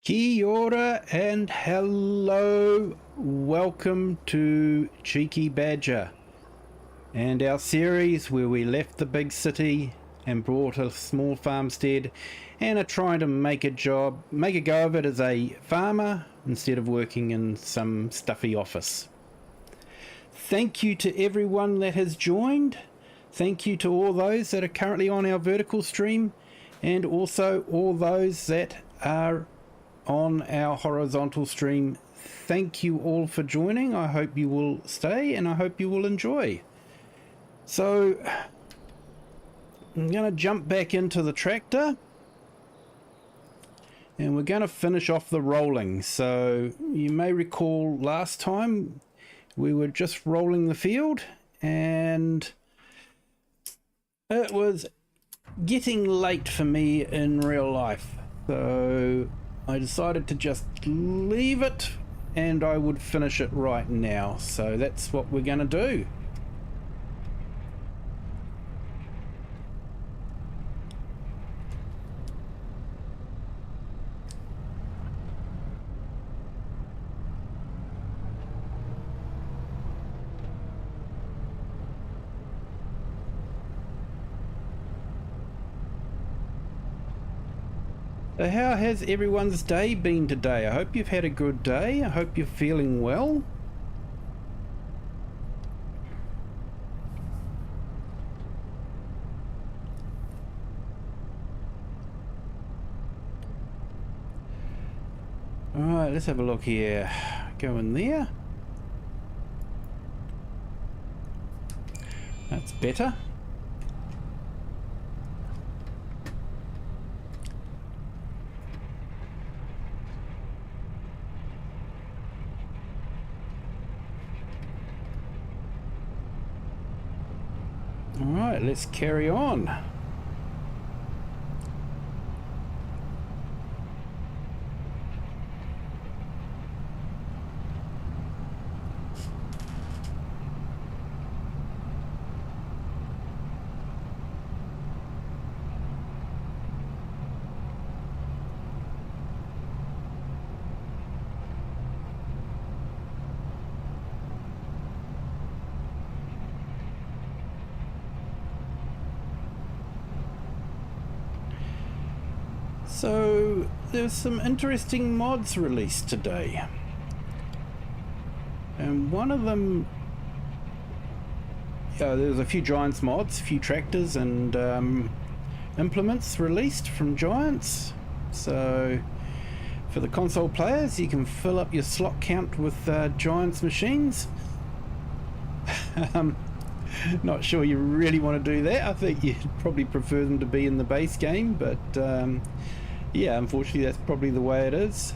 Kia ora and hello, welcome to Cheeky Badger and our series where we left the big city and brought a small farmstead and are trying to make a go of it as a farmer instead of working in some stuffy office. Thank you to everyone that has joined. Thank you to all those that are currently on our vertical stream and also all those that are on our horizontal stream. Thank you all for joining. I hope you will stay and I hope you will enjoy. So I'm going to jump back into the tractor and we're going to finish off the rolling. So you may recall last time we were just rolling the field and it was getting late for me in real life. So I decided to just leave it and I would finish it right now. So that's what we're going to do. So how has everyone's day been today? I hope you've had a good day. I hope you're feeling well. Alright, let's have a look here. Go in there. That's better. Alright, let's carry on. So there's some interesting mods released today, and one of them, there's a few Giants mods, a few tractors and implements released from Giants. So for the console players, you can fill up your slot count with Giants machines. Not sure you really want to do that. I think you'd probably prefer them to be in the base game, but yeah, unfortunately that's probably the way it is.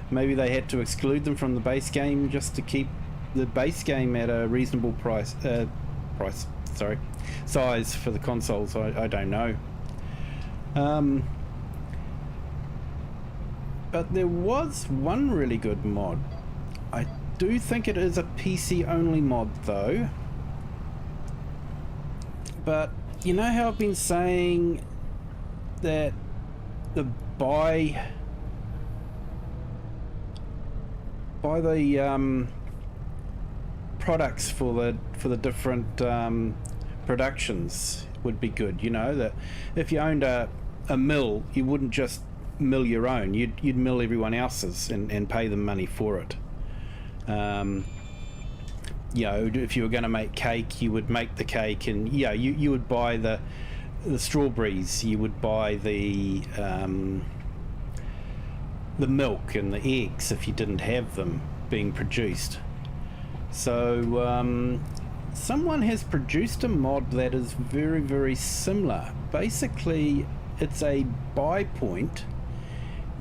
Maybe they had to exclude them from the base game just to keep the base game at a reasonable size for the consoles. I don't know. But there was one really good mod. I do think it is a PC only mod though. But you know how I've been saying that the buy the products for the different productions would be good. You know, that if you owned a mill, you wouldn't just mill your own, you'd mill everyone else's and pay them money for it. You know, if you were going to make cake, you would make the cake, and yeah, you would buy the strawberries, you would buy the milk and the eggs if you didn't have them being produced. So someone has produced a mod that is very, very similar. Basically, it's a buy point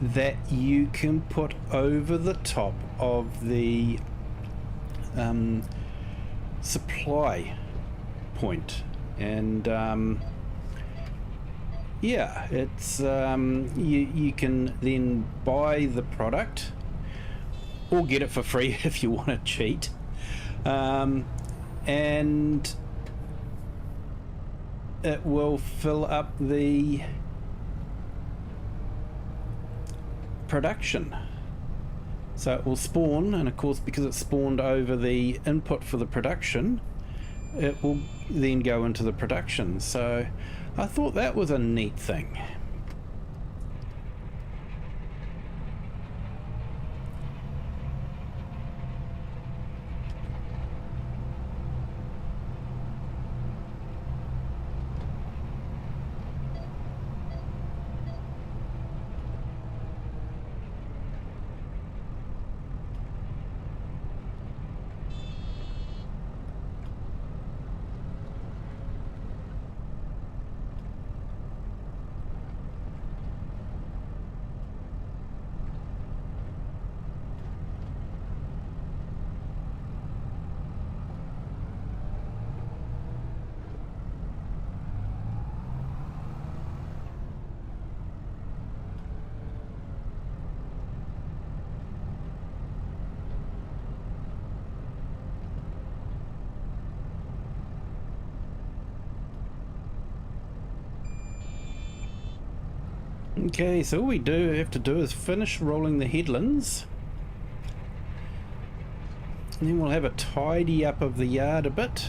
that you can put over the top of the supply point, and yeah, it's you can then buy the product or get it for free if you want to cheat, and it will fill up the production. So it will spawn, and of course because it's spawned over the input for the production, it will then go into the production. So I thought that was a neat thing. Okay, so all we have to do is finish rolling the headlands, and then we'll have a tidy up of the yard a bit.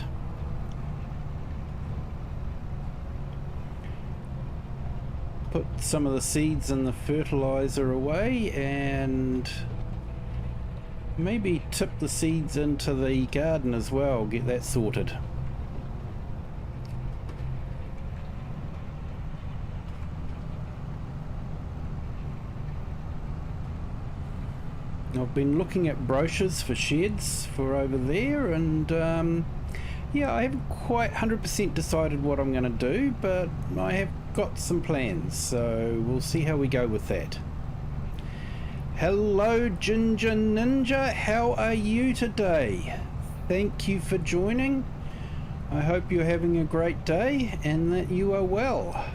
Put some of the seeds and the fertilizer away, and maybe tip the seeds into the garden as well, get that sorted. I've been looking at brochures for sheds for over there, and yeah, I haven't quite 100% decided what I'm going to do, but I have got some plans, so we'll see how we go with that. Hello Ginger Ninja, how are you today? Thank you for joining. I hope you're having a great day and that you are well.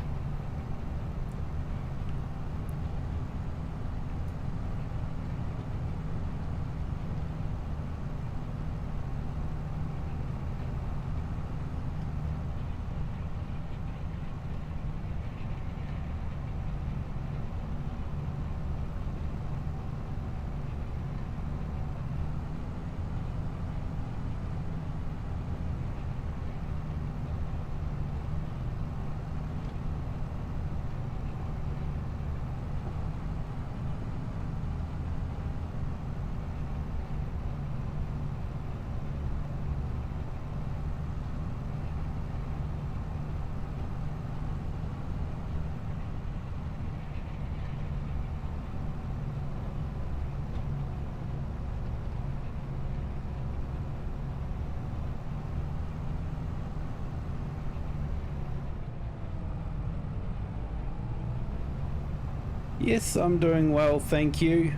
Yes, I'm doing well, thank you.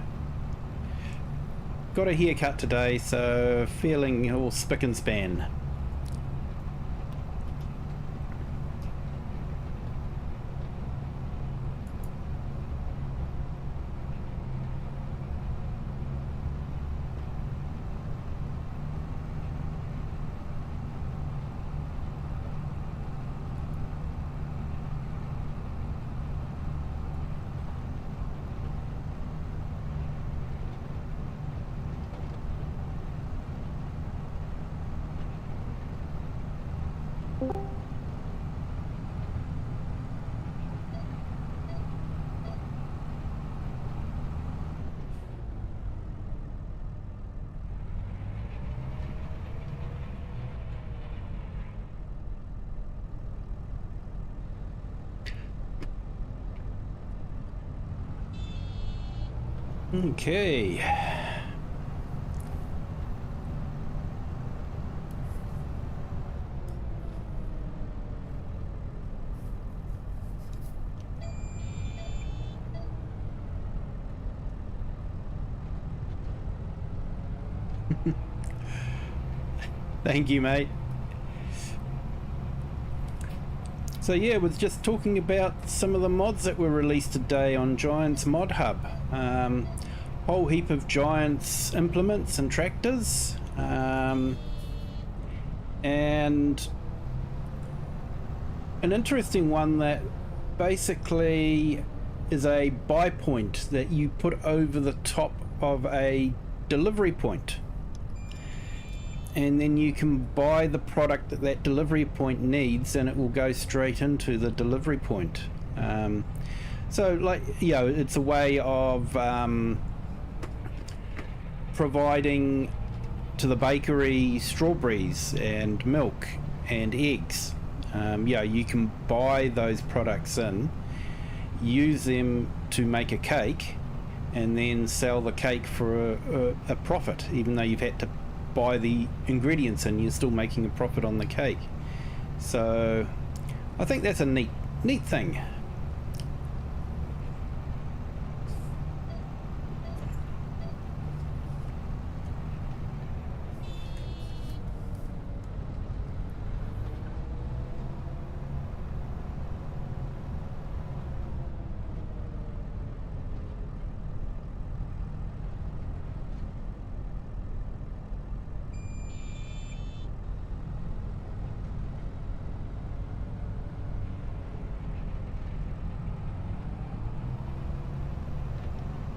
Got a haircut today, so feeling all spick and span. Okay. Thank you, mate. So yeah, was just talking about some of the mods that were released today on Giants Mod Hub. Whole heap of Giants implements and tractors, and an interesting one that basically is a buy point that you put over the top of a delivery point, and then you can buy the product that that delivery point needs, and it will go straight into the delivery point. So, like, you know, it's a way of providing to the bakery strawberries and milk and eggs. Yeah, you can buy those products in, use them to make a cake, and then sell the cake for a profit. Even though you've had to buy the ingredients in, you're still making a profit on the cake. So I think that's a neat thing.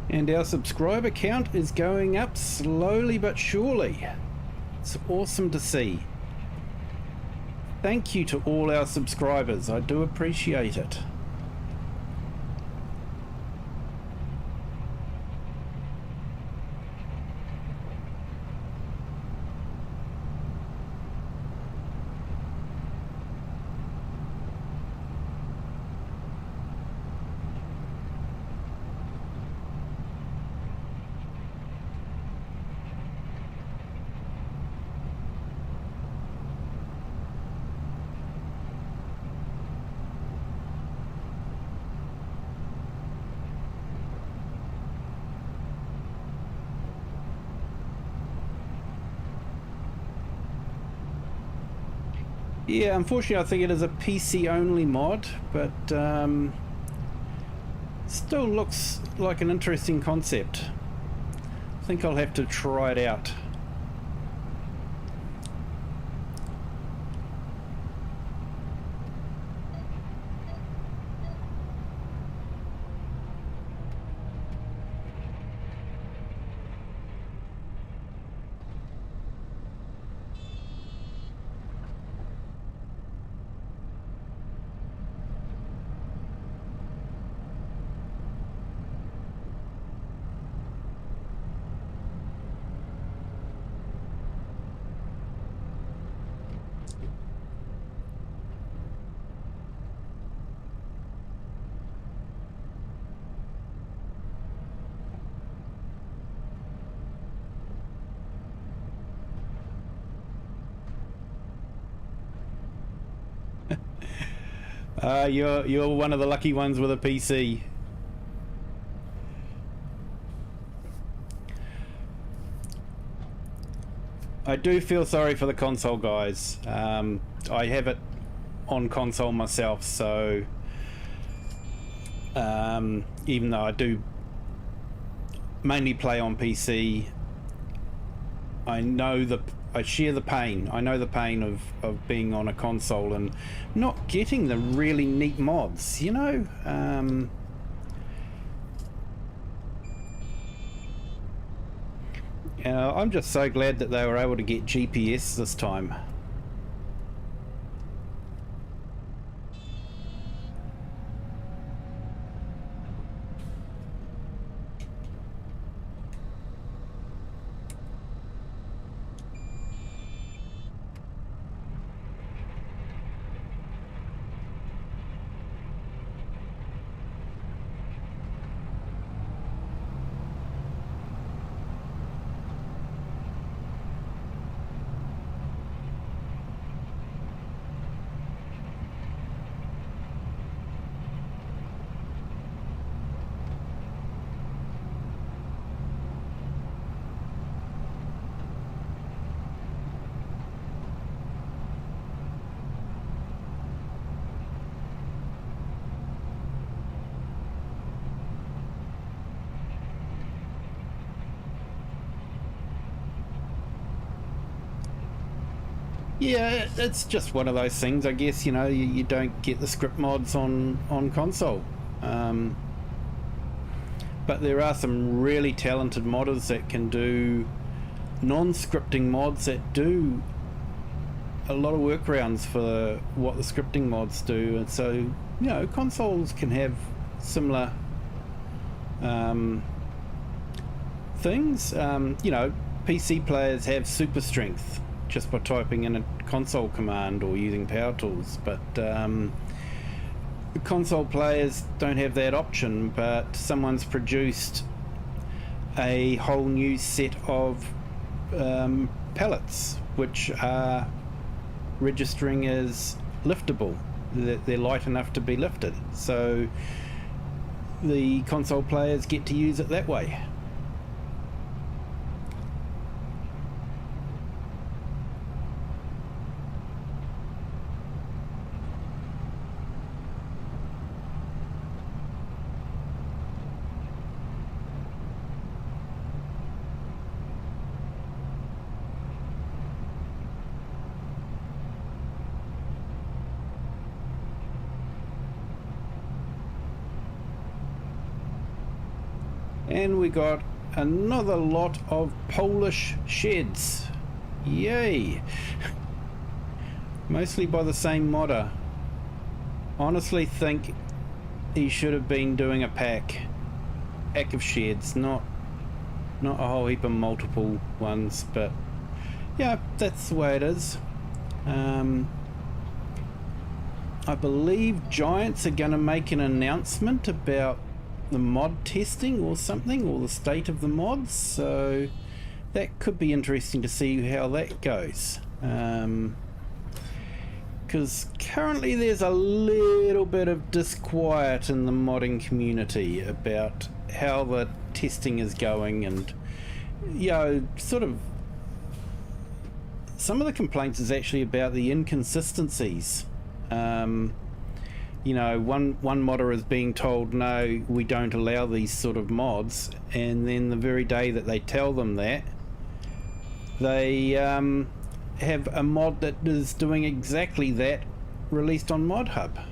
And our subscriber count is going up slowly but surely. It's awesome to see. Thank you to all our subscribers. I do appreciate it. Yeah, unfortunately I think it is a PC only mod, but still looks like an interesting concept. I think I'll have to try it out. You're one of the lucky ones with a PC. I do feel sorry for the console guys. I have it on console myself, so even though I do mainly play on PC, I share the pain. I know the pain of being on a console and not getting the really neat mods, you know? I'm just so glad that they were able to get GPS this time. Yeah, it's just one of those things, I guess. You know, you don't get the script mods on console. but there are some really talented modders that can do non-scripting mods that do a lot of workarounds for what the scripting mods do. And so, you know, consoles can have similar things. You know, PC players have super strength just by typing in a console command or using power tools, but console players don't have that option. But someone's produced a whole new set of pellets which are registering as liftable. They're light enough to be lifted, so the console players get to use it that way. And we got another lot of Polish sheds. Yay! Mostly by the same modder. Honestly think he should have been doing a pack of sheds, not a whole heap of multiple ones, but yeah, that's the way it is. I believe Giants are going to make an announcement about the mod testing or something, or the state of the mods, so that could be interesting to see how that goes, because currently there's a little bit of disquiet in the modding community about how the testing is going, and you know, sort of some of the complaints is actually about the inconsistencies. You know, one modder is being told, no, we don't allow these sort of mods, and then the very day that they tell them that, they have a mod that is doing exactly that released on ModHub.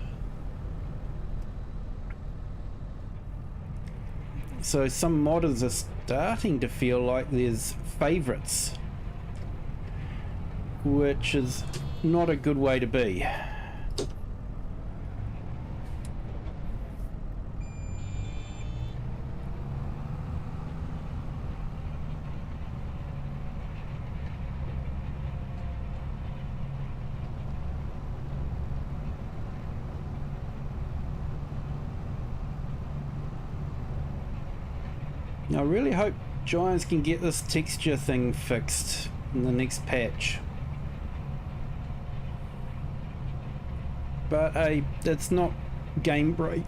So some modders are starting to feel like there's favorites, which is not a good way to be. I really hope Giants can get this texture thing fixed in the next patch. But it's not game break.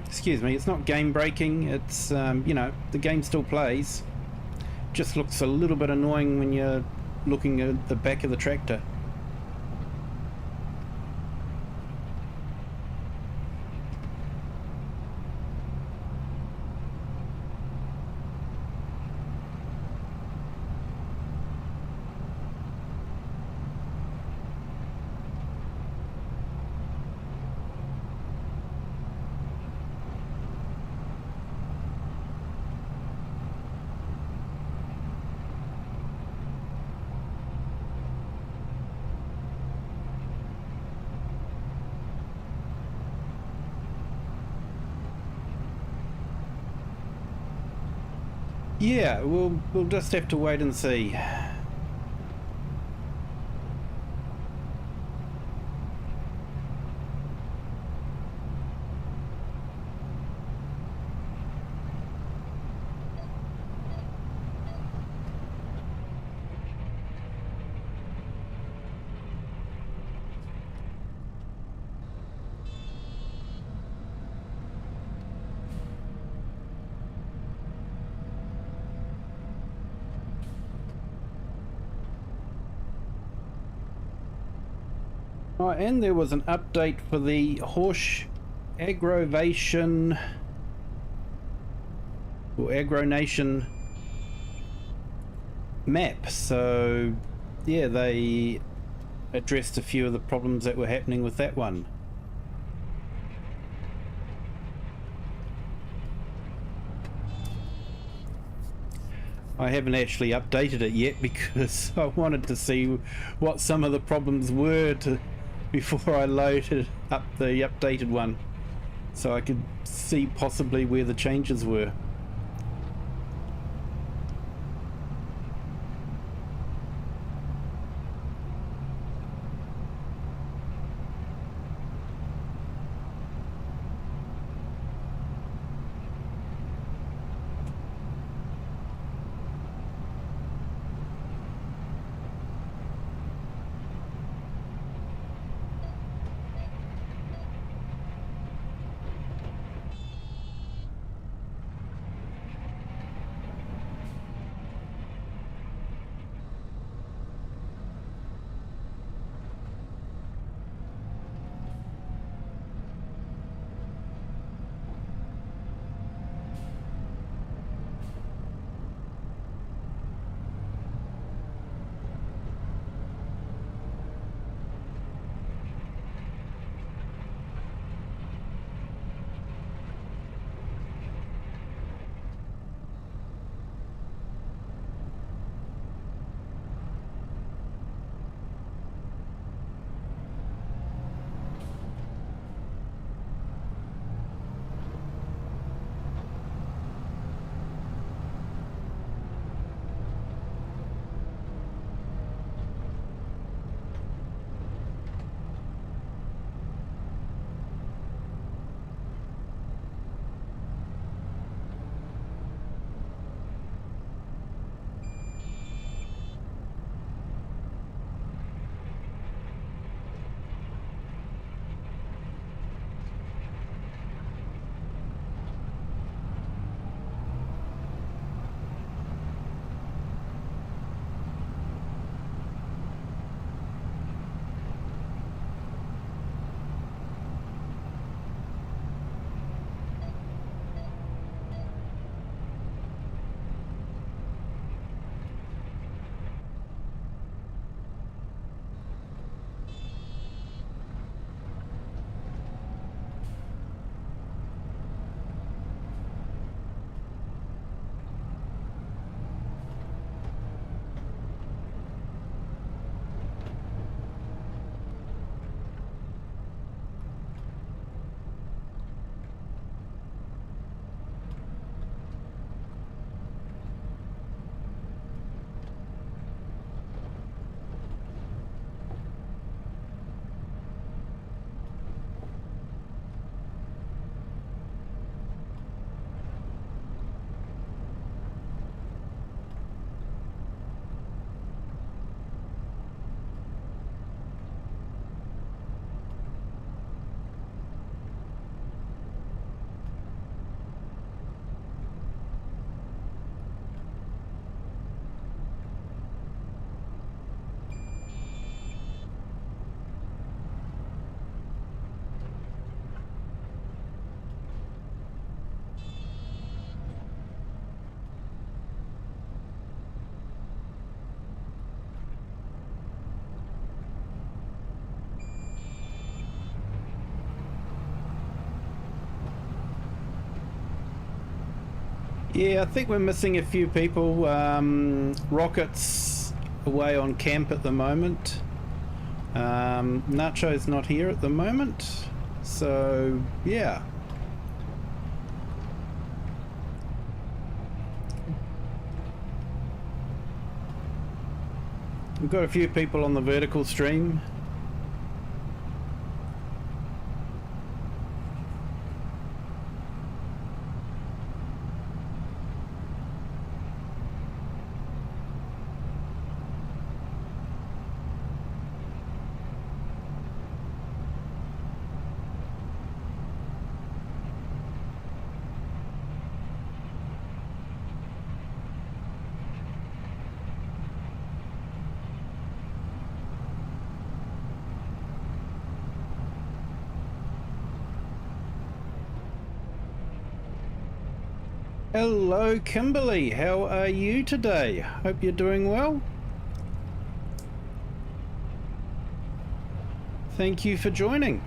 Excuse me, it's not game breaking. It's you know, the game still plays. Just looks a little bit annoying when you're looking at the back of the tractor. Yeah, we'll just have to wait and see. Oh, and there was an update for the horse aggravation or aggronation map. So yeah, they addressed a few of the problems that were happening with that one. I haven't actually updated it yet because I wanted to see what some of the problems were before I loaded up the updated one, so I could see possibly where the changes were. Yeah, I think we're missing a few people. Rocket's away on camp at the moment. Nacho's not here at the moment. So, yeah. We've got a few people on the vertical stream. Hello Kimberly, how are you today? Hope you're doing well. Thank you for joining.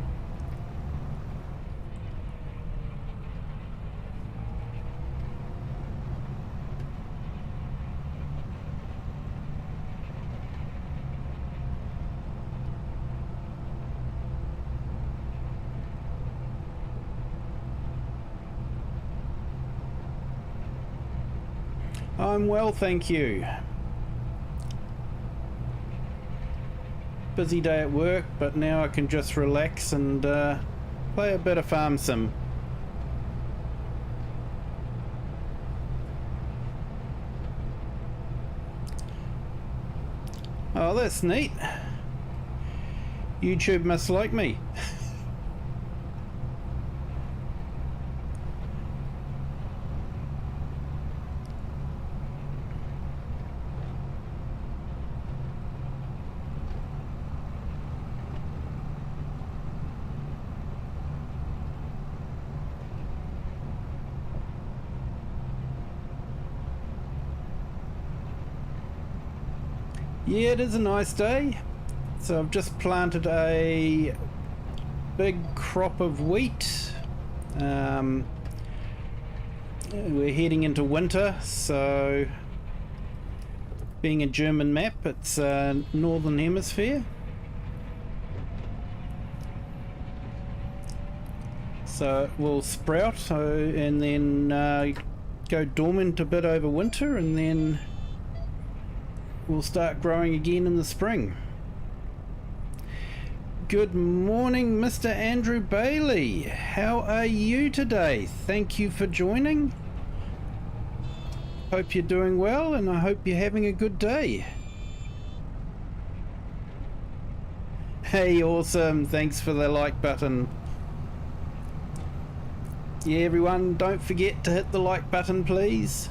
I'm well, thank you. Busy day at work, but now I can just relax and play a bit of farm sim. Oh, that's neat. YouTube must like me. Yeah, it is a nice day. So I've just planted a big crop of wheat. We're heading into winter, so being a German map, it's northern hemisphere. So it will sprout and then go dormant a bit over winter, and then we'll start growing again in the spring. Good morning, Mr. Andrew Bailey. How are you today? Thank you for joining. Hope you're doing well, and I hope you're having a good day. Hey, awesome. Thanks for the like button. Yeah, everyone, don't forget to hit the like button, please.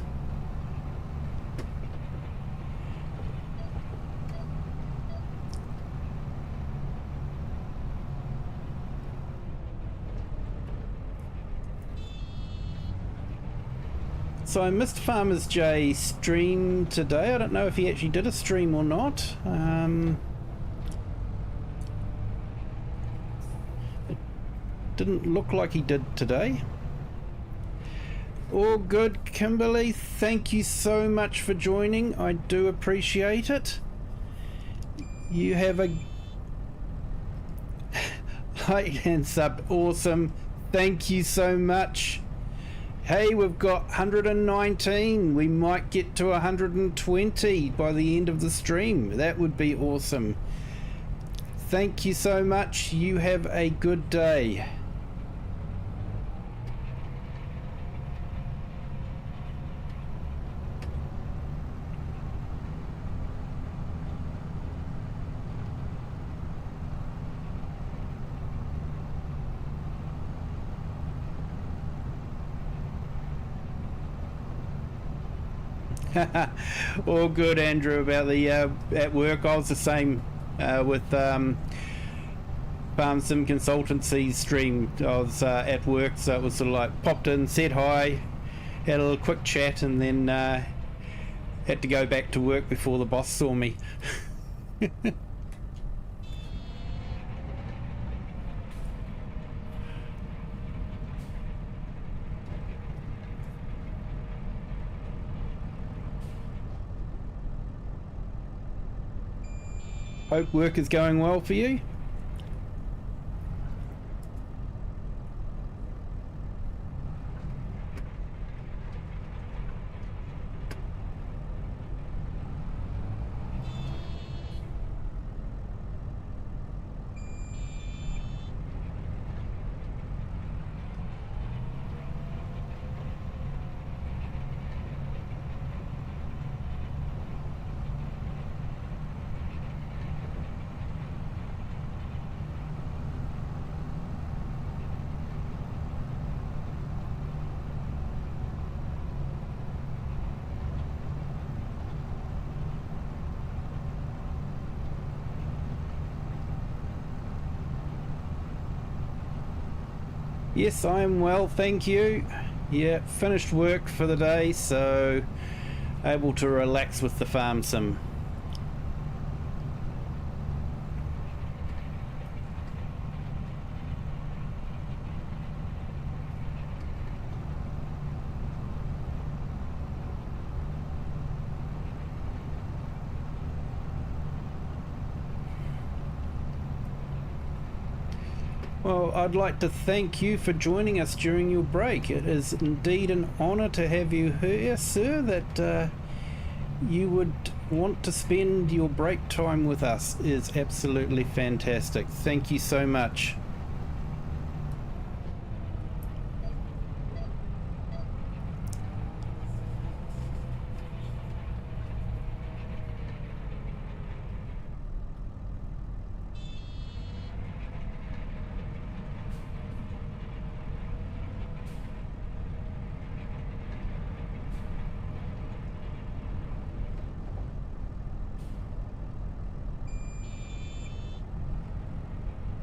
So I missed Farmers J's stream today. I don't know if he actually did a stream or not. It didn't look like he did today. All good, Kimberly. Thank you so much for joining. I do appreciate it. You have a like and sub. Awesome. Thank you so much. Hey, we've got 119. We might get to 120 by the end of the stream. That would be awesome. Thank you so much. You have a good day. All good, Andrew. About the at work, I was the same with Farm Sim Consultancy stream. I was at work, so it was sort of like popped in, said hi, had a little quick chat, and then had to go back to work before the boss saw me. Hope work is going well for you. Yes, I am well, thank you. Yeah, finished work for the day, so able to relax with the farm sim. Well, I'd like to thank you for joining us during your break. It is indeed an honour to have you here, sir, that you would want to spend your break time with us is absolutely fantastic. Thank you so much.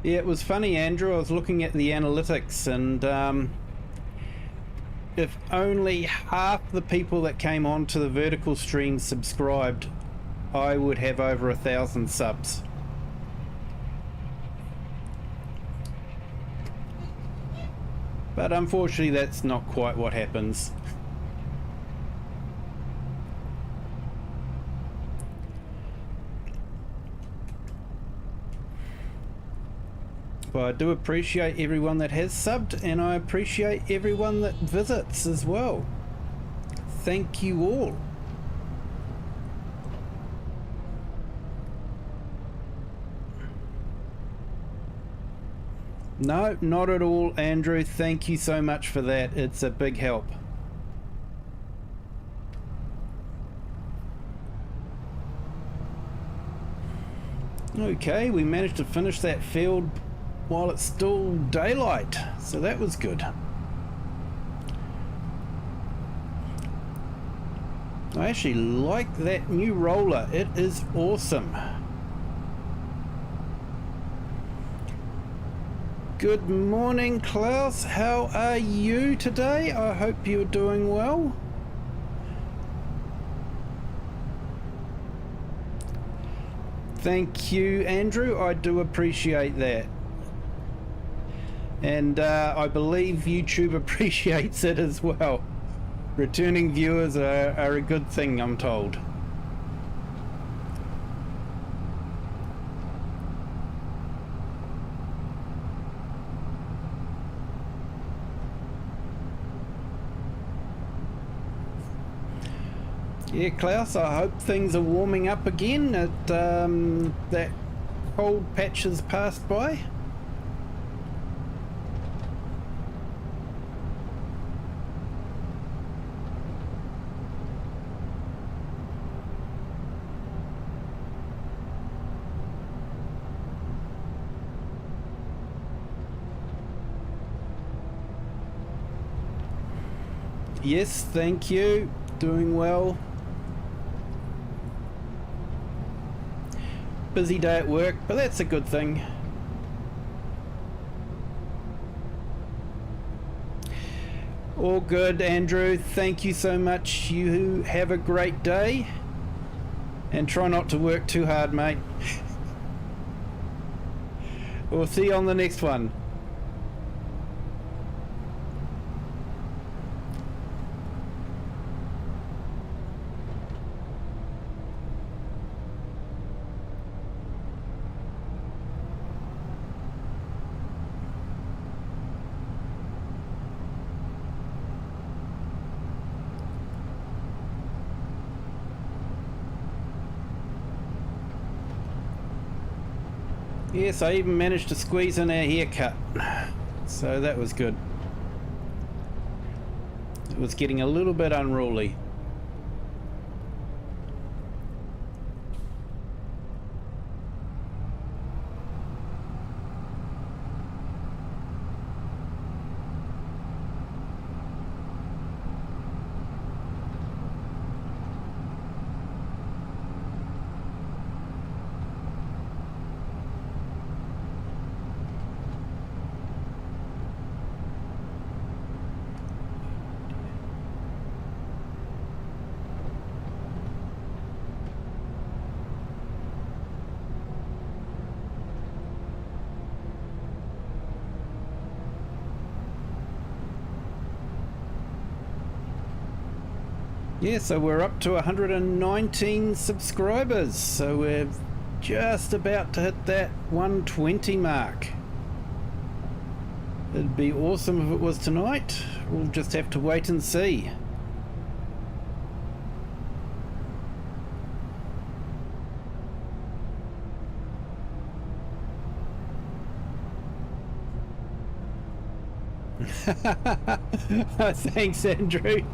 Yeah, it was funny, Andrew. I was looking at the analytics, and if only half the people that came on to the vertical stream subscribed, I would have over 1,000 subs. But unfortunately, that's not quite what happens. But I do appreciate everyone that has subbed, and I appreciate everyone that visits as well. Thank you all. No, not at all, Andrew. Thank you so much for that. It's a big help. Okay, we managed to finish that field while it's still daylight, so that was good. I actually like that new roller. It is awesome. Good morning, Klaus. How are you today? I hope you're doing well. Thank you, Andrew. I do appreciate that. And I believe YouTube appreciates it as well. Returning viewers are a good thing, I'm told. Yeah, Klaus, I hope things are warming up again, that that cold patch has passed by. Yes, thank you. Doing well. Busy day at work, but that's a good thing. All good, Andrew. Thank you so much. You have a great day. And try not to work too hard, mate. We'll see you on the next one. Yes, I even managed to squeeze in our haircut, so that was good. It was getting a little bit unruly. Yeah, so we're up to 119 subscribers, so we're just about to hit that 120 mark. It'd be awesome if it was tonight. We'll just have to wait and see. Thanks, Andrew.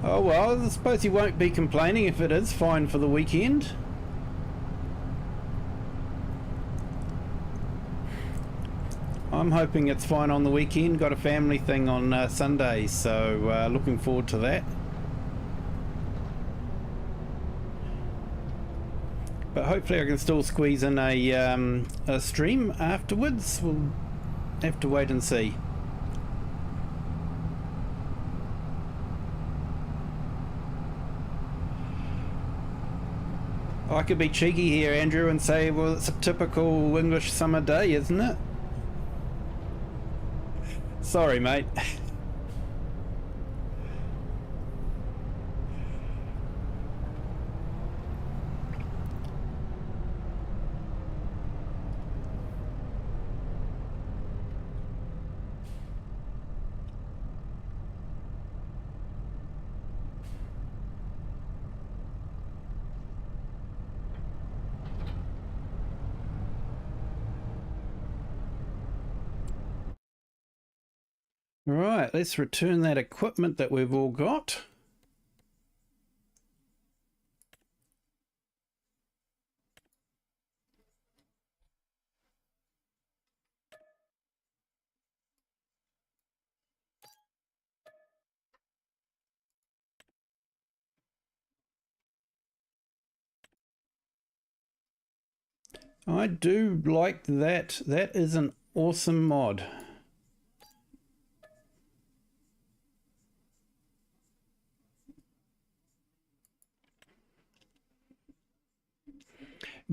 Oh well, I suppose he won't be complaining if it is fine for the weekend. I'm hoping it's fine on the weekend. Got a family thing on Sunday, so looking forward to that. But hopefully I can still squeeze in a stream afterwards. We'll have to wait and see. I could be cheeky here, Andrew, and say, well, it's a typical English summer day, isn't it? Sorry, mate. Right, let's return that equipment that we've all got. I do like that. That is an awesome mod.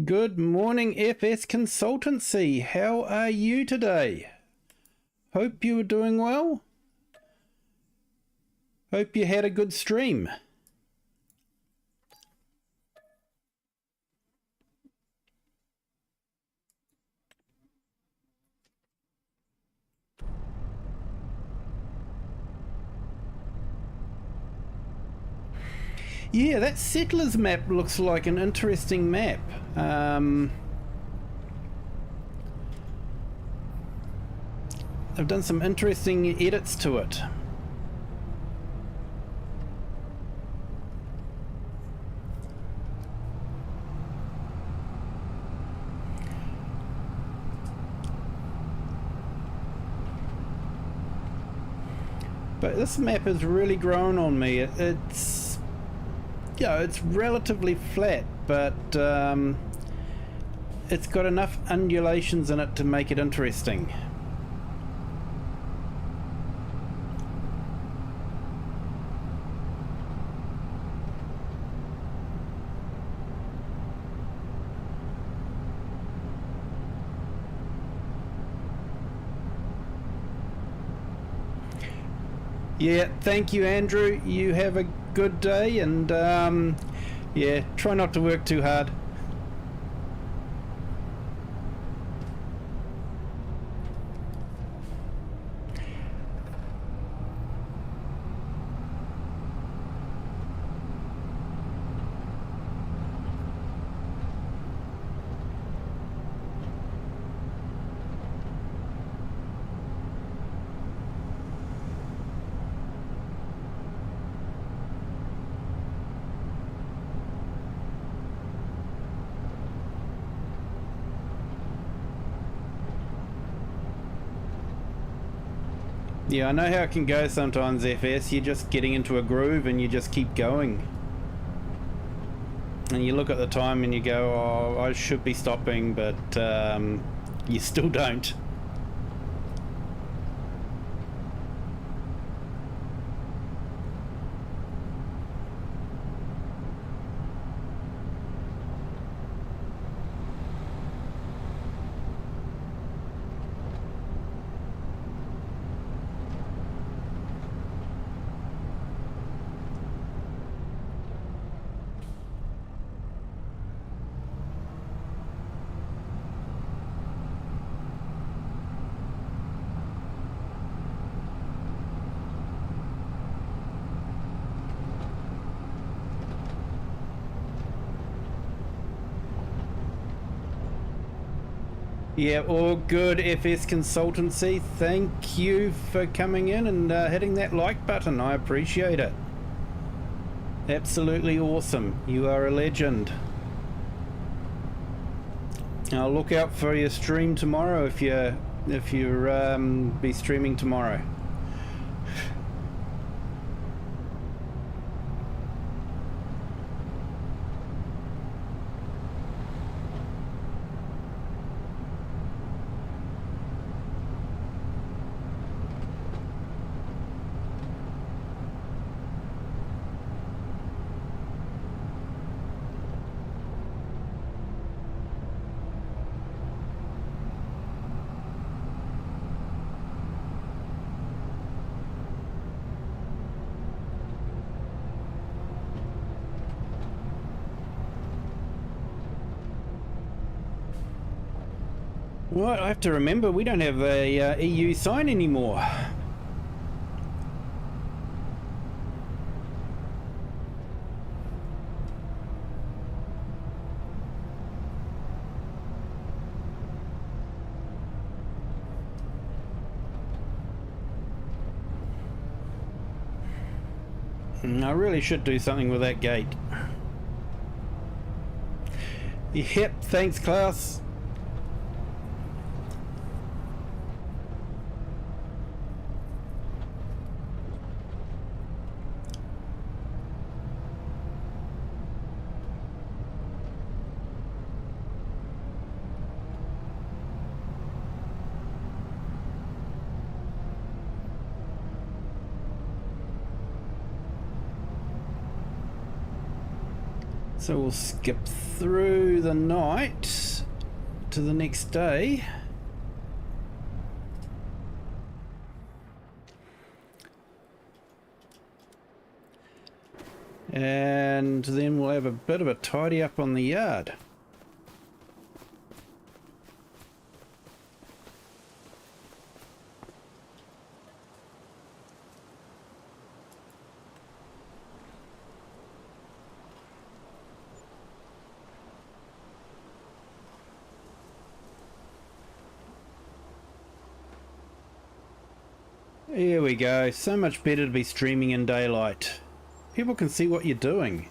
Good morning, FS Consultancy. How are you today? Hope you are doing well. Hope you had a good stream. Yeah, that Settlers map looks like an interesting map. I've done some interesting edits to it. But this map has really grown on me. It's, you know, it's relatively flat, but it's got enough undulations in it to make it interesting. Yeah, thank you, Andrew. You have a good day, and yeah, try not to work too hard. Yeah, I know how it can go sometimes, FS. You're just getting into a groove and you just keep going. And you look at the time and you go, oh, I should be stopping, but you still don't. Yeah, all good, FS Consultancy. Thank you for coming in and hitting that like button. I appreciate it. Absolutely awesome. You are a legend. I'll look out for your stream tomorrow if you're be streaming tomorrow. What? I have to remember we don't have a EU sign anymore. I really should do something with that gate. Yep, thanks, Klaus. So we'll skip through the night to the next day. And then we'll have a bit of a tidy up on the yard. Here we go. So much better to be streaming in daylight. People can see what you're doing.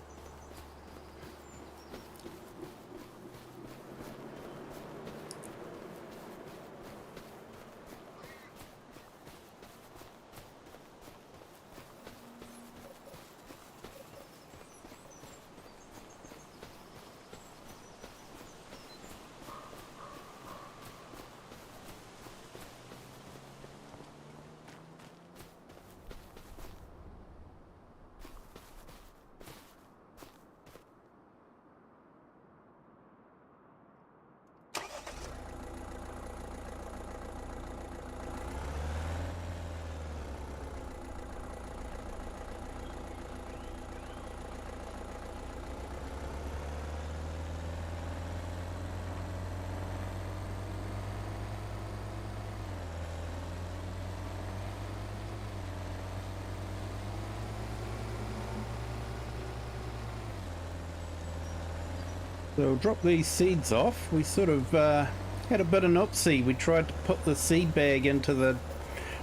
So we'll drop these seeds off. We sort of had a bit of oopsie. We tried to put the seed bag into the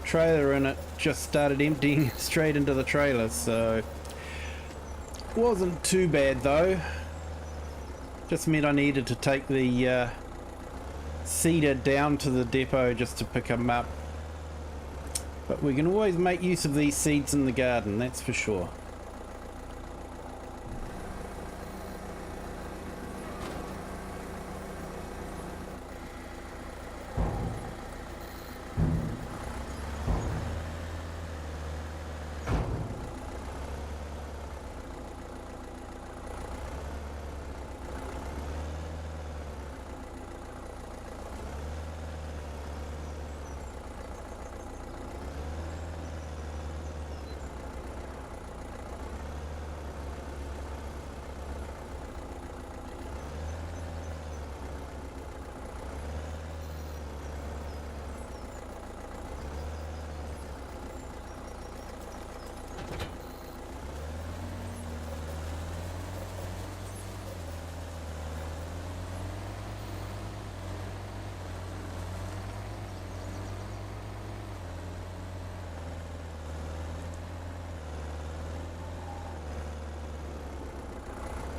trailer and it just started emptying straight into the trailer, so wasn't too bad though. Just meant I needed to take the seeder down to the depot just to pick them up. But we can always make use of these seeds in the garden, that's for sure.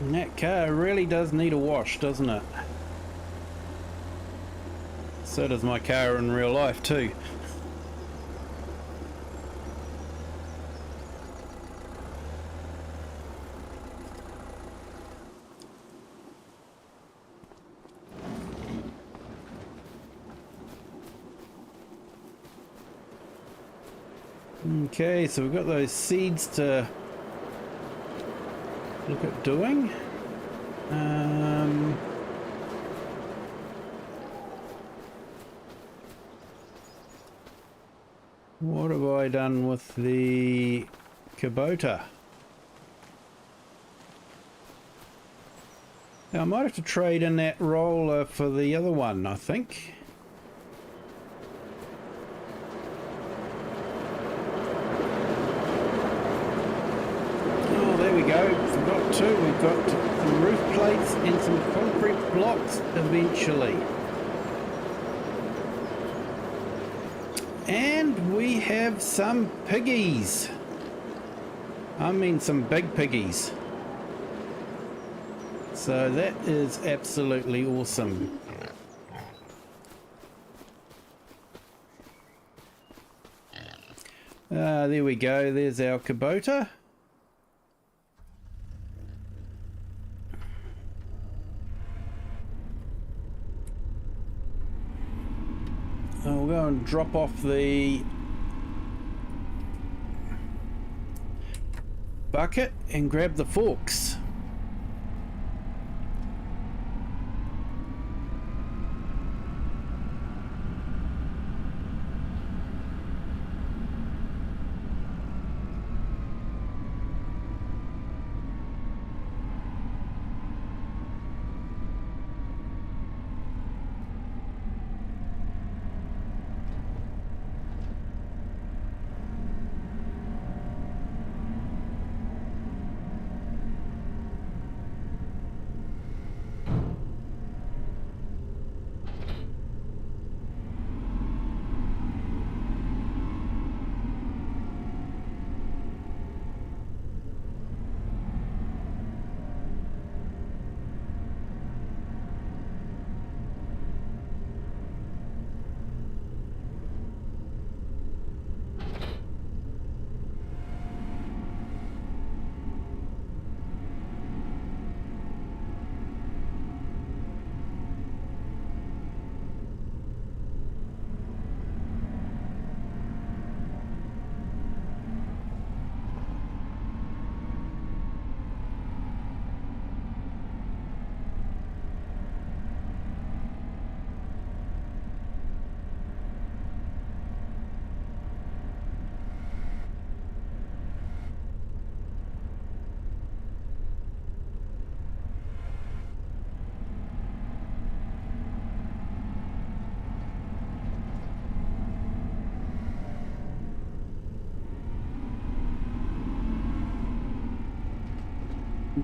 And that car really does need a wash, doesn't it? So does my car in real life too. Okay, so we've got those seeds to look at doing. What have I done with the Kubota? Now I might have to trade in that roller for the other one, I think. Oh, there we go. Forgot to. We've got the roof plates and some concrete blocks eventually. And we have some piggies. I mean some big piggies. So that is absolutely awesome. There we go. There's our Kubota. We'll go and drop off the bucket and grab the forks.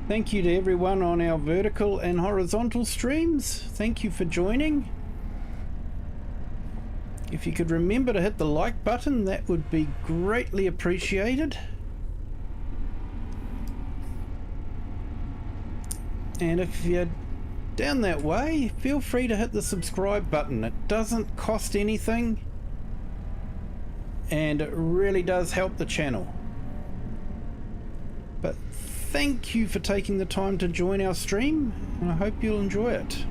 Thank you to everyone on our vertical and horizontal streams. Thank you for joining. If you could remember to hit the like button, that would be greatly appreciated. And if you're down that way, feel free to hit the subscribe button. It doesn't cost anything, and it really does help the channel. But thank you for taking the time to join our stream, and I hope you'll enjoy it.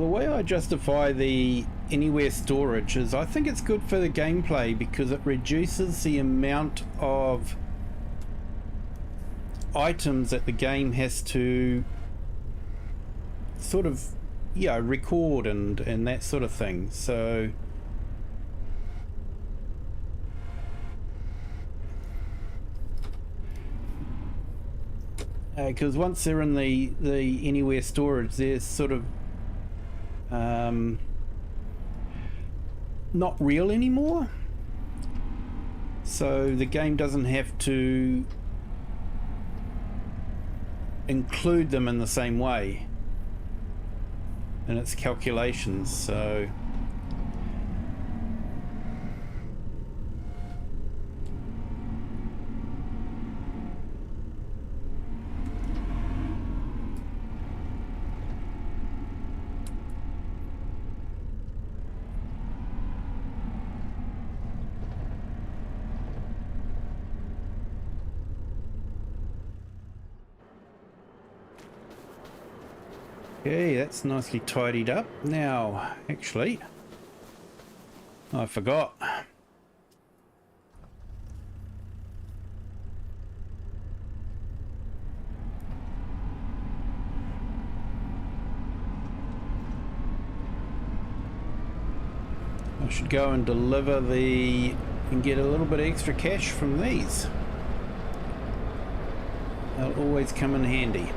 the way I justify the anywhere storage is I think it's good for the gameplay because it reduces the amount of items that the game has to sort of, yeah, record and that sort of thing. So because once they're in the anywhere storage, they're sort of not real anymore, so the game doesn't have to include them in the same way in its calculations. So okay, that's nicely tidied up. Now, actually, I forgot. I should go and deliver and get a little bit of extra cash from these. They'll always come in handy.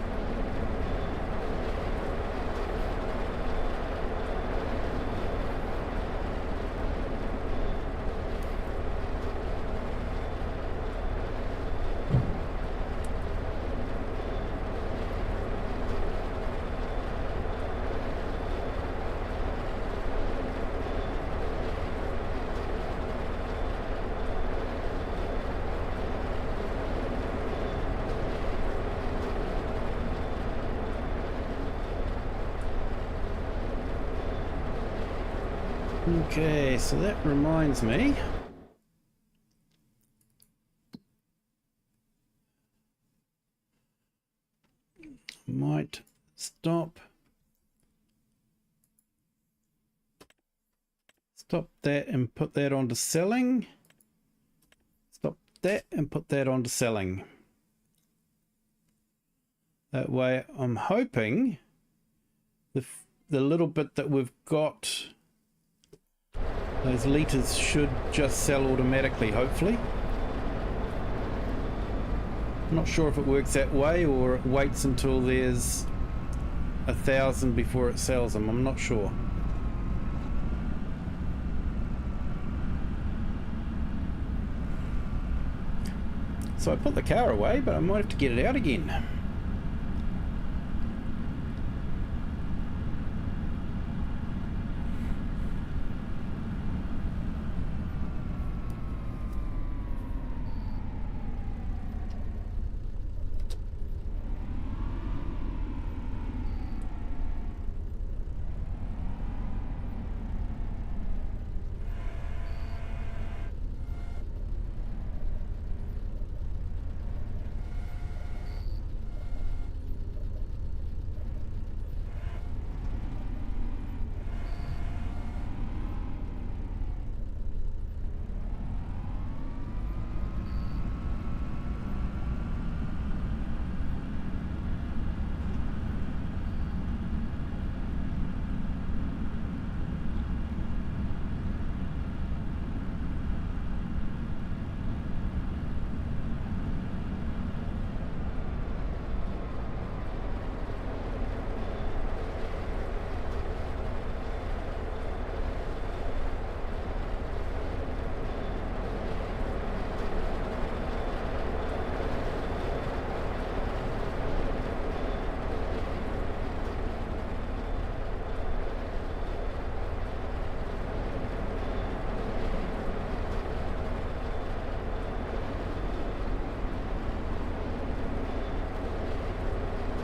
Okay, so that reminds me. Might stop that and put that onto selling. Stop that and put that onto selling. That way I'm hoping the little bit that we've got, those litres should just sell automatically, hopefully. I'm not sure if it works that way or it waits until there's 1,000 before it sells them. I'm not sure. So I put the car away, but I might have to get it out again.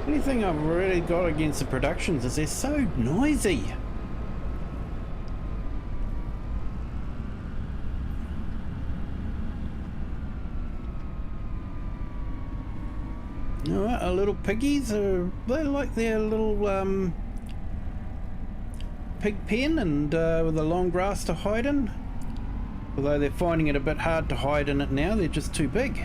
The only thing I've really got against the productions is they're so noisy. You know, our little piggies are, they like their little pig pen and with the long grass to hide in. Although they're finding it a bit hard to hide in it now, they're just too big.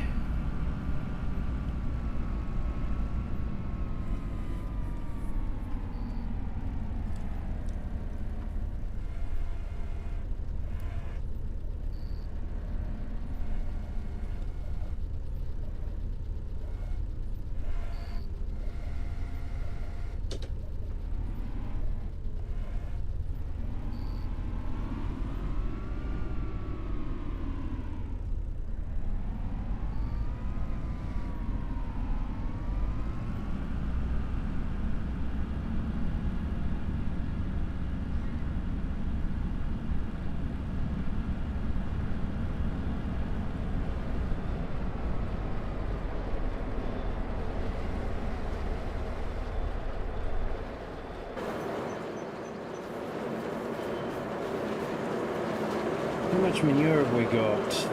How much manure have we got?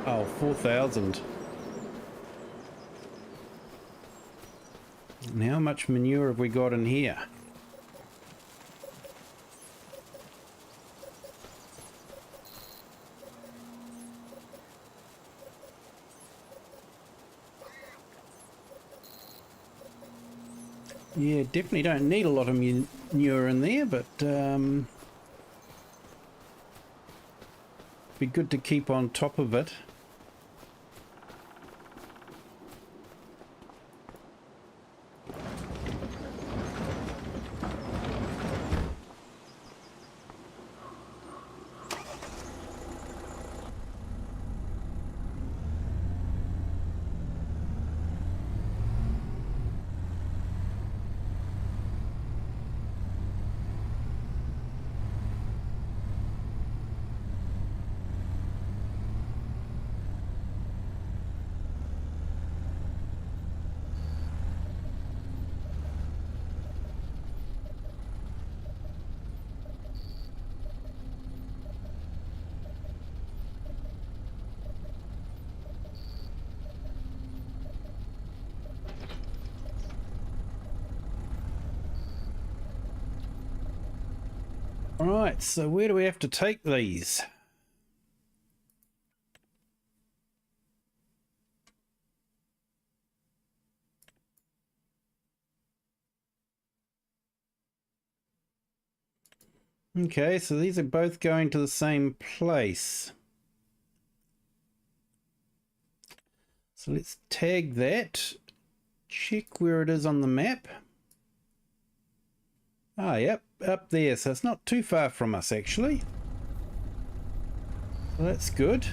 Oh, 4,000. And how much manure have we got in here? Yeah, definitely don't need a lot of manure in there, but be good to keep on top of it. Alright, so where do we have to take these? Okay, so these are both going to the same place. So let's tag that. Check where it is on the map. Ah, yep, up there. So it's not too far from us, actually. So that's good.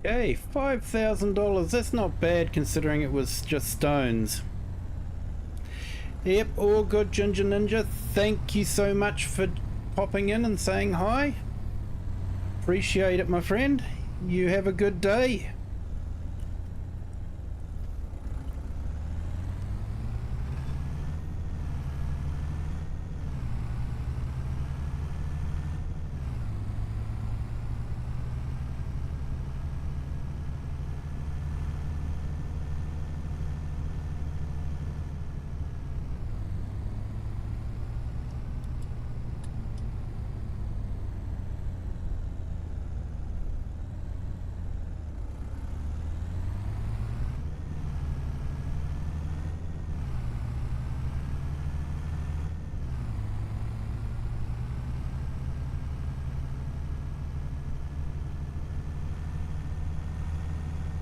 Okay, $5,000. That's not bad considering it was just stones. Yep, all good, Ginger Ninja. Thank you so much for popping in and saying hi. Appreciate it, my friend. You have a good day.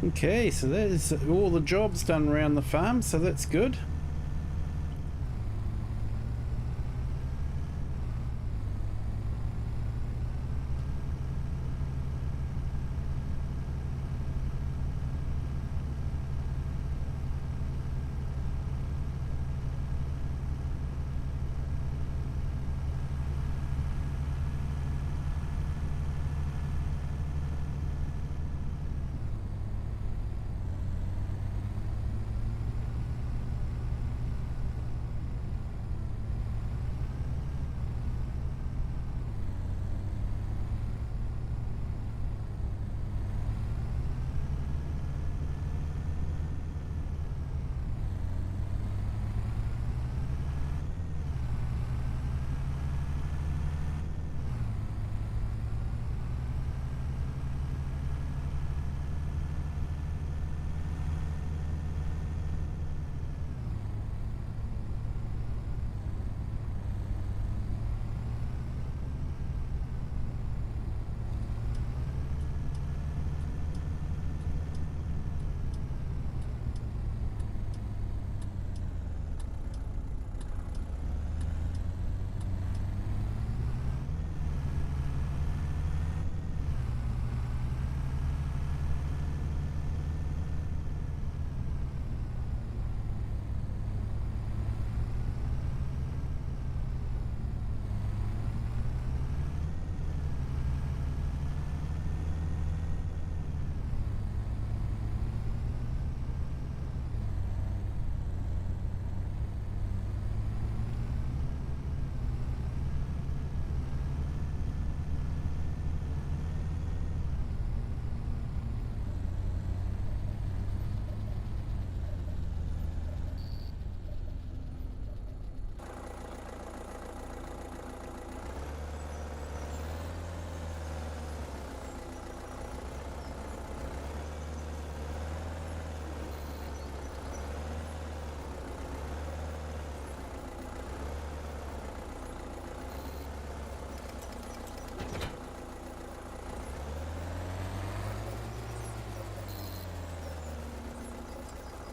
Okay, so there's all the jobs done around the farm, so that's good.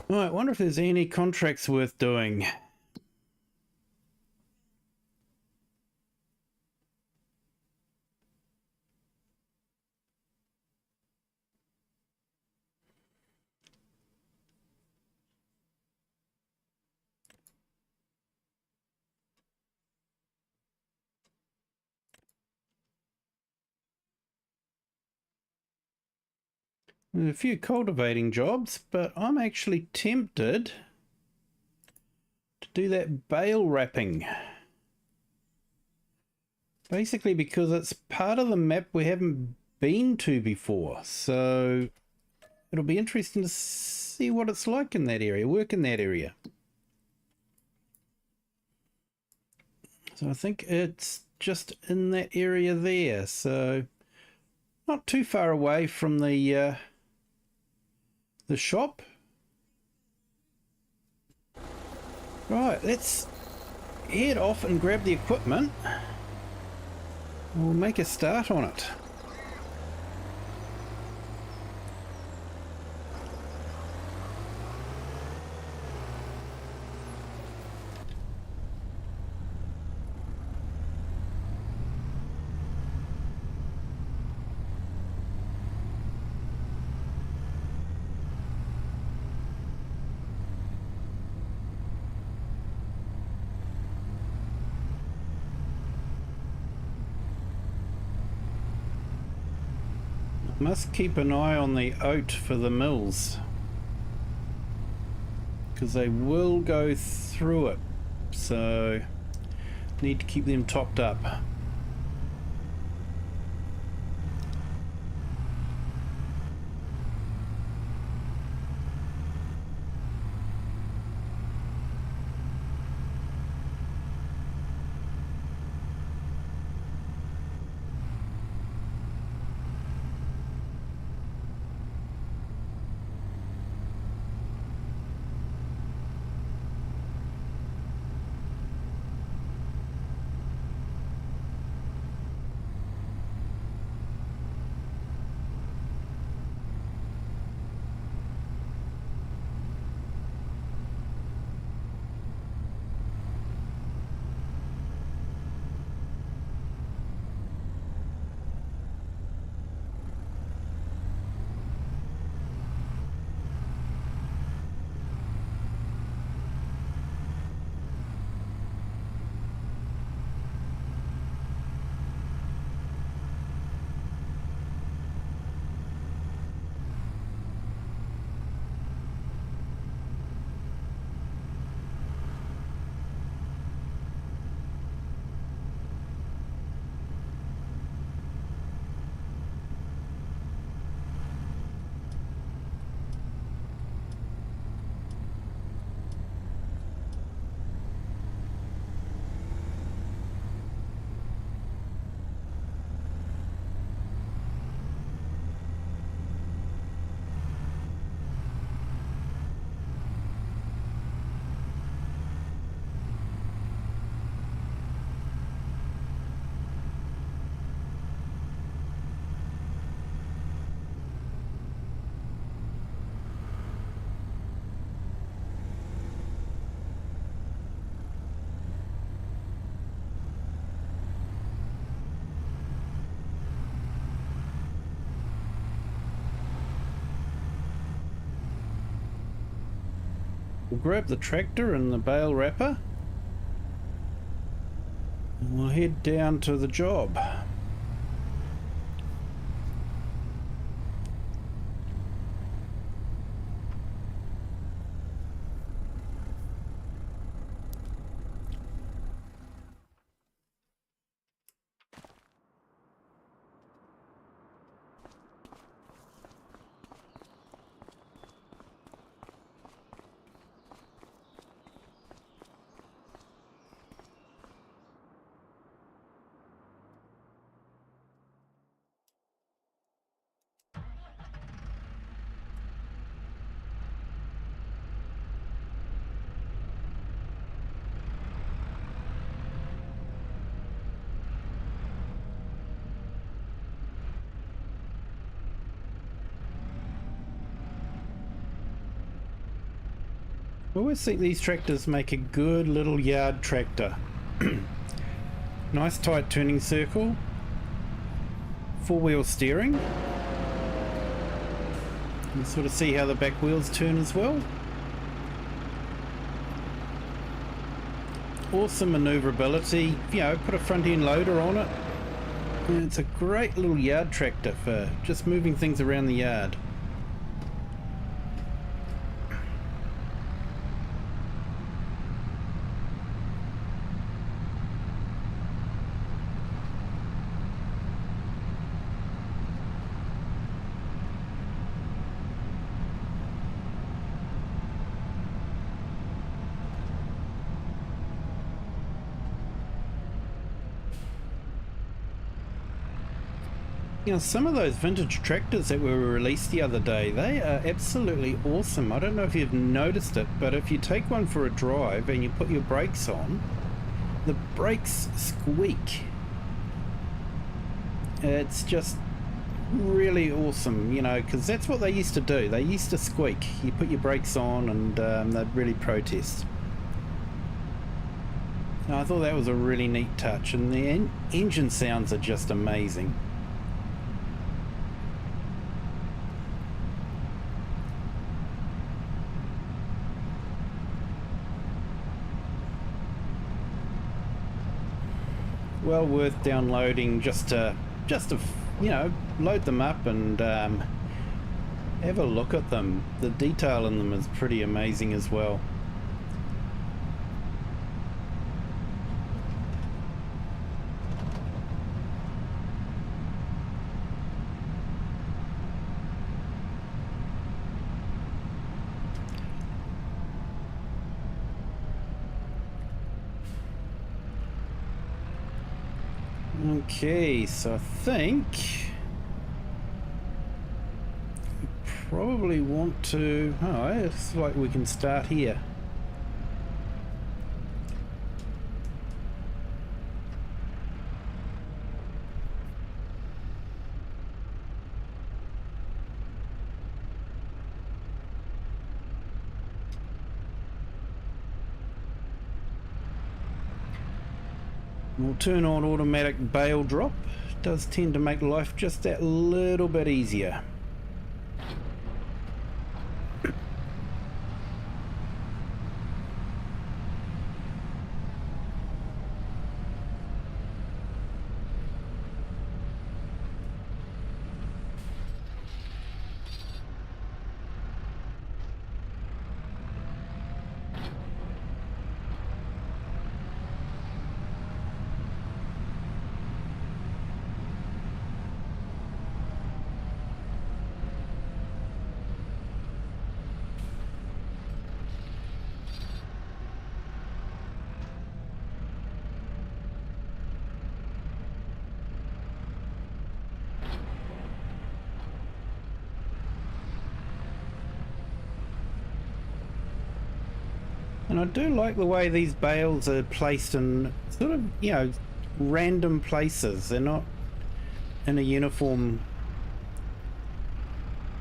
Right, I wonder if there's any contracts worth doing. There's a few cultivating jobs, but I'm actually tempted to do that bale wrapping. Basically because it's part of the map we haven't been to before, so it'll be interesting to see what it's like in that area, work in that area. So I think it's just in that area there, so not too far away from the shop. Right, let's head off and grab the equipment. We'll make a start on it. Must keep an eye on the oat for the mills, because they will go through it, so need to keep them topped up. We'll grab the tractor and the bale wrapper and we'll head down to the job. I always think these tractors make a good little yard tractor. Nice tight turning circle, four-wheel steering. You can sort of see how the back wheels turn as well. Awesome manoeuvrability, you know, put a front end loader on it. And it's a great little yard tractor for just moving things around the yard. You know, some of those vintage tractors that were released the other day, they are absolutely awesome. I don't know if you've noticed it, but if you take one for a drive and you put your brakes on, the brakes squeak. It's just really awesome, you know, because that's what they used to do. They used to squeak. You put your brakes on and they'd really protest. And I thought that was a really neat touch, and the engine sounds are just amazing. Well worth downloading just to you know, load them up and have a look at them. The detail in them is pretty amazing as well. Okay, so I think we probably want to... Oh, it's like we can start here. We'll turn on automatic bale drop. It does tend to make life just that little bit easier. And I do like the way these bales are placed in sort of, you know, random places. They're not in a uniform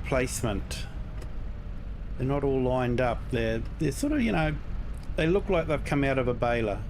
placement. They're not all lined up. They're sort of, you know, they look like they've come out of a baler.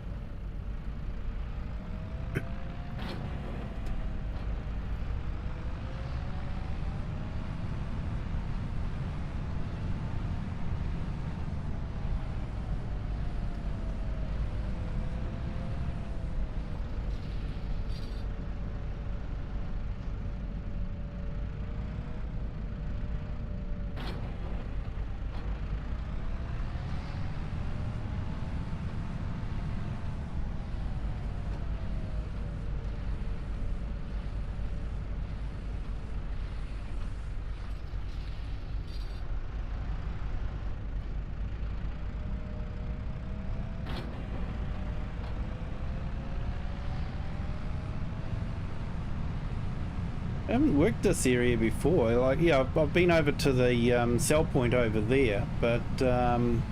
I haven't worked this area before. Like, yeah, I've been over to the sell point over there, but it's not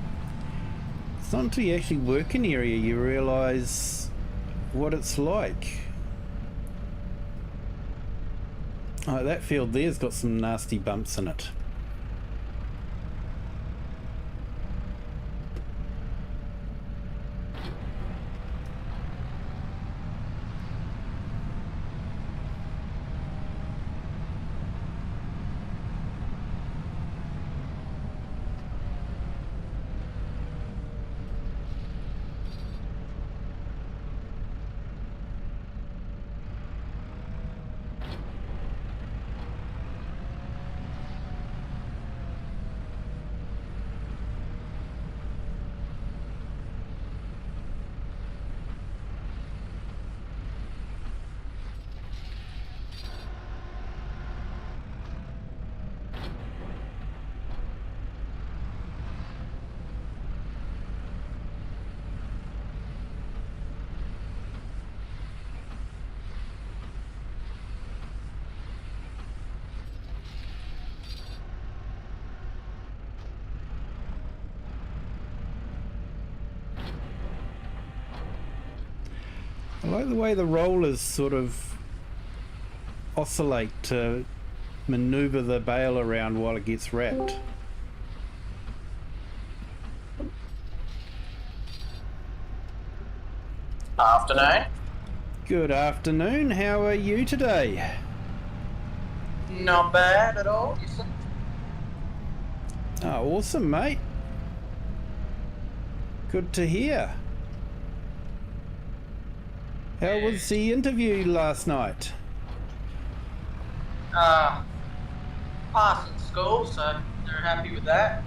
until you actually work an area you realise what it's like. Oh, that field there's got some nasty bumps in it. I like the way the rollers sort of oscillate to maneuver the bale around while it gets wrapped. Afternoon. Good afternoon, how are you today? Not bad at all. Oh, awesome, mate. Good to hear. How was the interview last night? Passing school, so they're happy with that.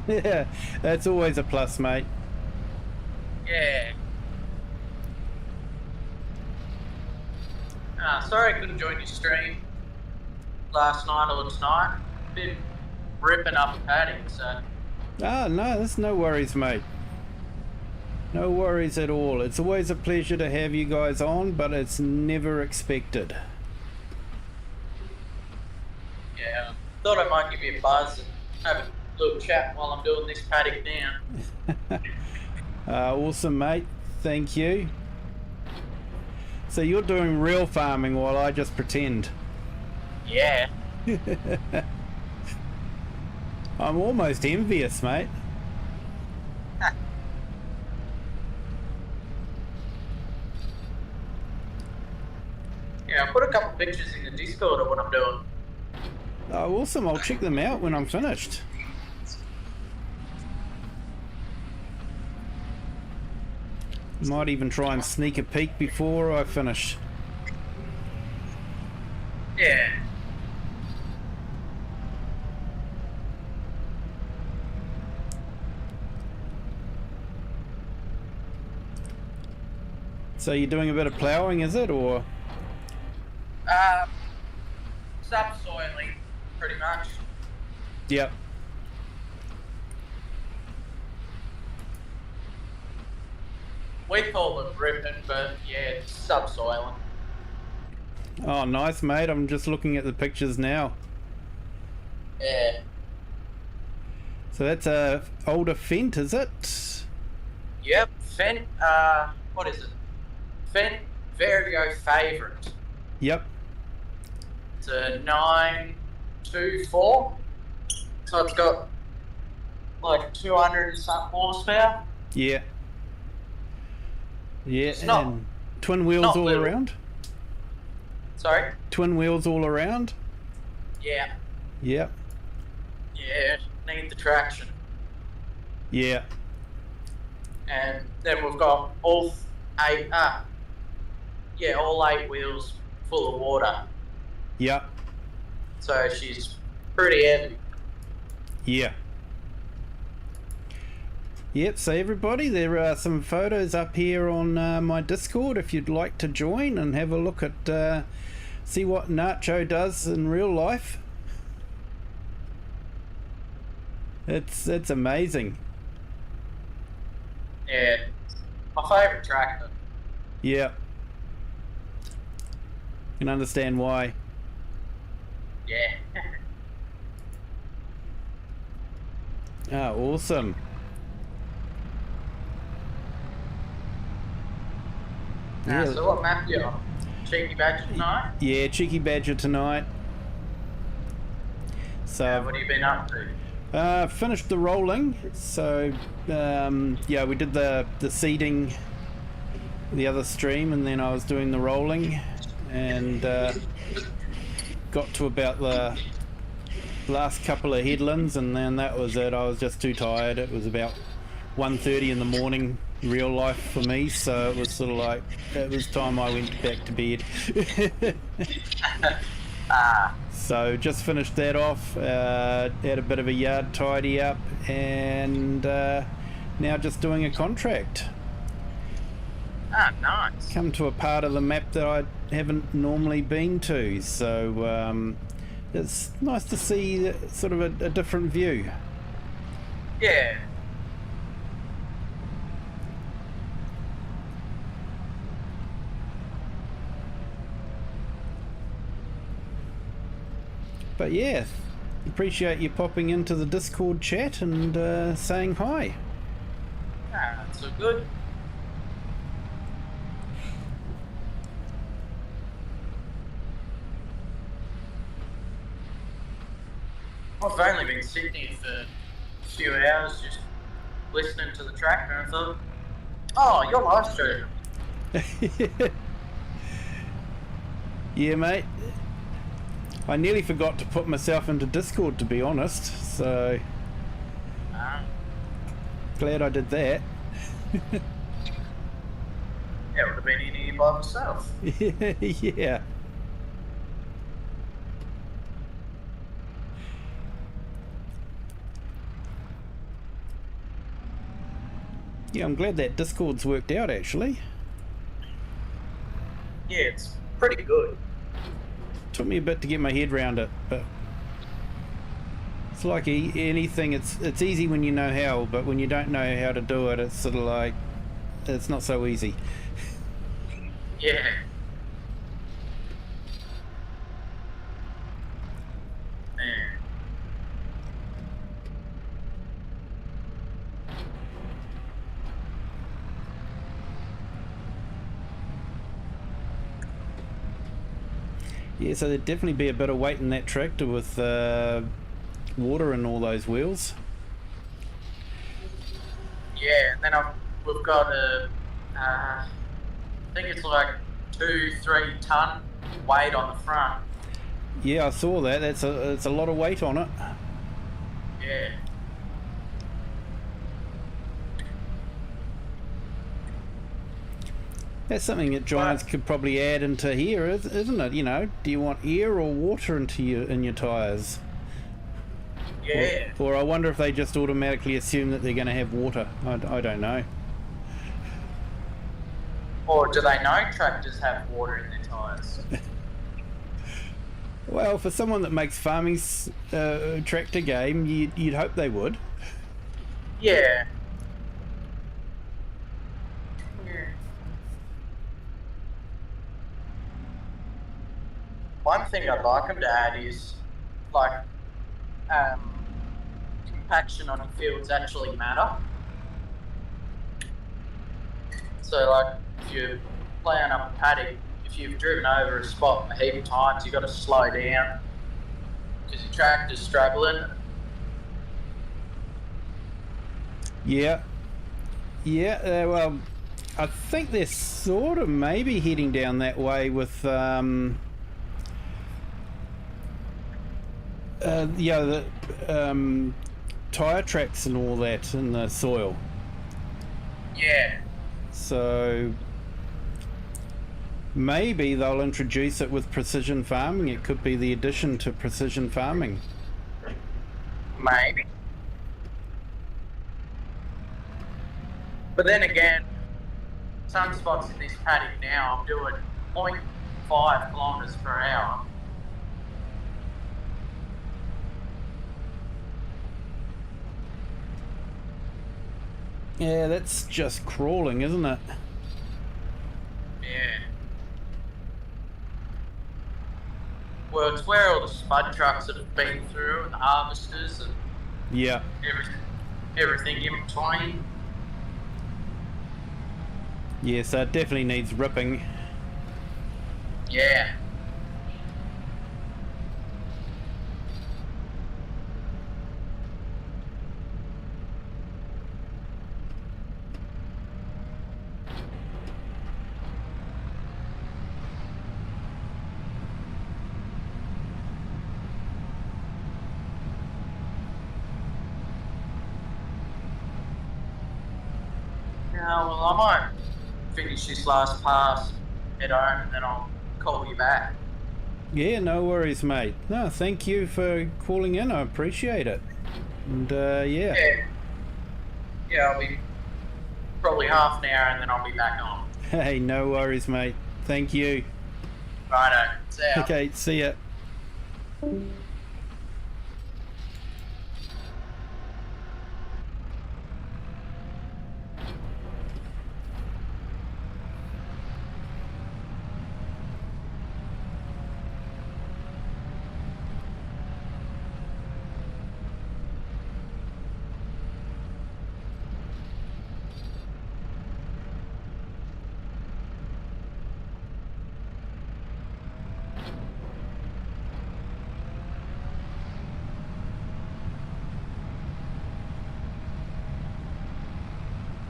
Yeah, that's always a plus, mate. Yeah. Sorry I couldn't join your stream last night or tonight. Been ripping up a paddock, so. Ah, no, there's no worries, mate. No worries at all. It's always a pleasure to have you guys on, but it's never expected. Yeah, thought I might give you a buzz and have a little chat while I'm doing this paddock now. Awesome, mate. Thank you. So you're doing real farming while I just pretend. Yeah. I'm almost envious, mate. Yeah, I'll put a couple pictures in the Discord of what I'm doing. Oh, awesome. I'll check them out when I'm finished. Might even try and sneak a peek before I finish. Yeah. So you're doing a bit of ploughing, is it, or? Subsoiling, pretty much. Yep. We call it ripping, but yeah, it's subsoiling. Oh, nice, mate. I'm just looking at the pictures now. Yeah. So that's a older Fent, is it? Yep. Fent, what is it? Fent Vario Favourite. Yep. It's a 924. So it's got like 200 and something horsepower. Yeah. Yeah, It's not- and twin wheels not all little. around? Sorry? Twin wheels all around? Yeah. Yep. Yeah, need the traction. Yeah. And then we've got all 8 wheels full of water. Yep. So she's pretty heavy. Yeah. Yep, so everybody, there are some photos up here on my Discord if you'd like to join and have a look at, see what Nacho does in real life. It's amazing. Yeah. My favourite tractor. Yeah. Can understand why. Yeah. Ah, awesome. So what map you on? Cheeky Badger tonight? Yeah, Cheeky Badger tonight. So What have you been up to? finished the rolling. So yeah, we did the seeding the other stream, and then I was doing the rolling, and got to about the last couple of headlands, and then that was it. I was just too tired. It was about 1:30 in the morning real life for me, so it was sort of like it was time I went back to bed. So just finished that off, had a bit of a yard tidy up, and now just doing a contract. Nice. Come to a part of the map that I haven't normally been to, so it's nice to see sort of a different view. Yeah. But yeah, appreciate you popping into the Discord chat and saying hi. That's so good. I've only been sitting here for a few hours just listening to the tractor, and I thought, oh, you're live streaming. Yeah, mate. I nearly forgot to put myself into Discord, to be honest, so glad I did that. Yeah, would have been in here by myself. Yeah. Yeah, I'm glad that Discord's worked out, actually. Yeah, it's pretty good. Took me a bit to get my head around it, but it's like anything, it's easy when you know how, but when you don't know how to do it, it's sort of like, it's not so easy. Yeah. Man. Yeah, so there'd definitely be a bit of weight in that tractor with water in all those wheels. Yeah, and then we've got I think it's like 2-3 ton weight on the front. Yeah, I saw that. It's a lot of weight on it. Yeah. That's something that Giants could probably add into here, isn't it? You know, do you want air or water in your tyres? Yeah. Or I wonder if they just automatically assume that they're going to have water. I don't know. Or do they know tractors have water in their tyres? Well, for someone that makes farming tractor game, you'd hope they would. Yeah. One thing I'd like them to add is, like, compaction on your fields actually matter. So, like, if you're playing up a paddock, if you've driven over a spot a heap of times, you've got to slow down because your tractor's struggling. Yeah. Yeah, well, I think they're sort of maybe heading down that way with... the tyre tracks and all that in the soil. Yeah. So maybe they'll introduce it with precision farming. It could be the addition to precision farming. Maybe. But then again, some spots in this paddock now I'm doing 0.5 kilometres per hour. Yeah, that's just crawling, isn't it? Yeah. Well, it's where all the spud trucks that have been through and the harvesters and Yeah. everything in between. Yeah, so it definitely needs ripping. Yeah. Yeah, well, I might finish this last pass, head home, and then I'll call you back. Yeah, no worries, mate. No, thank you for calling in. I appreciate it. And yeah. Yeah. Yeah, I'll be probably half an hour and then I'll be back on. Hey, no worries, mate. Thank you. Righto. See ya. Okay, see ya.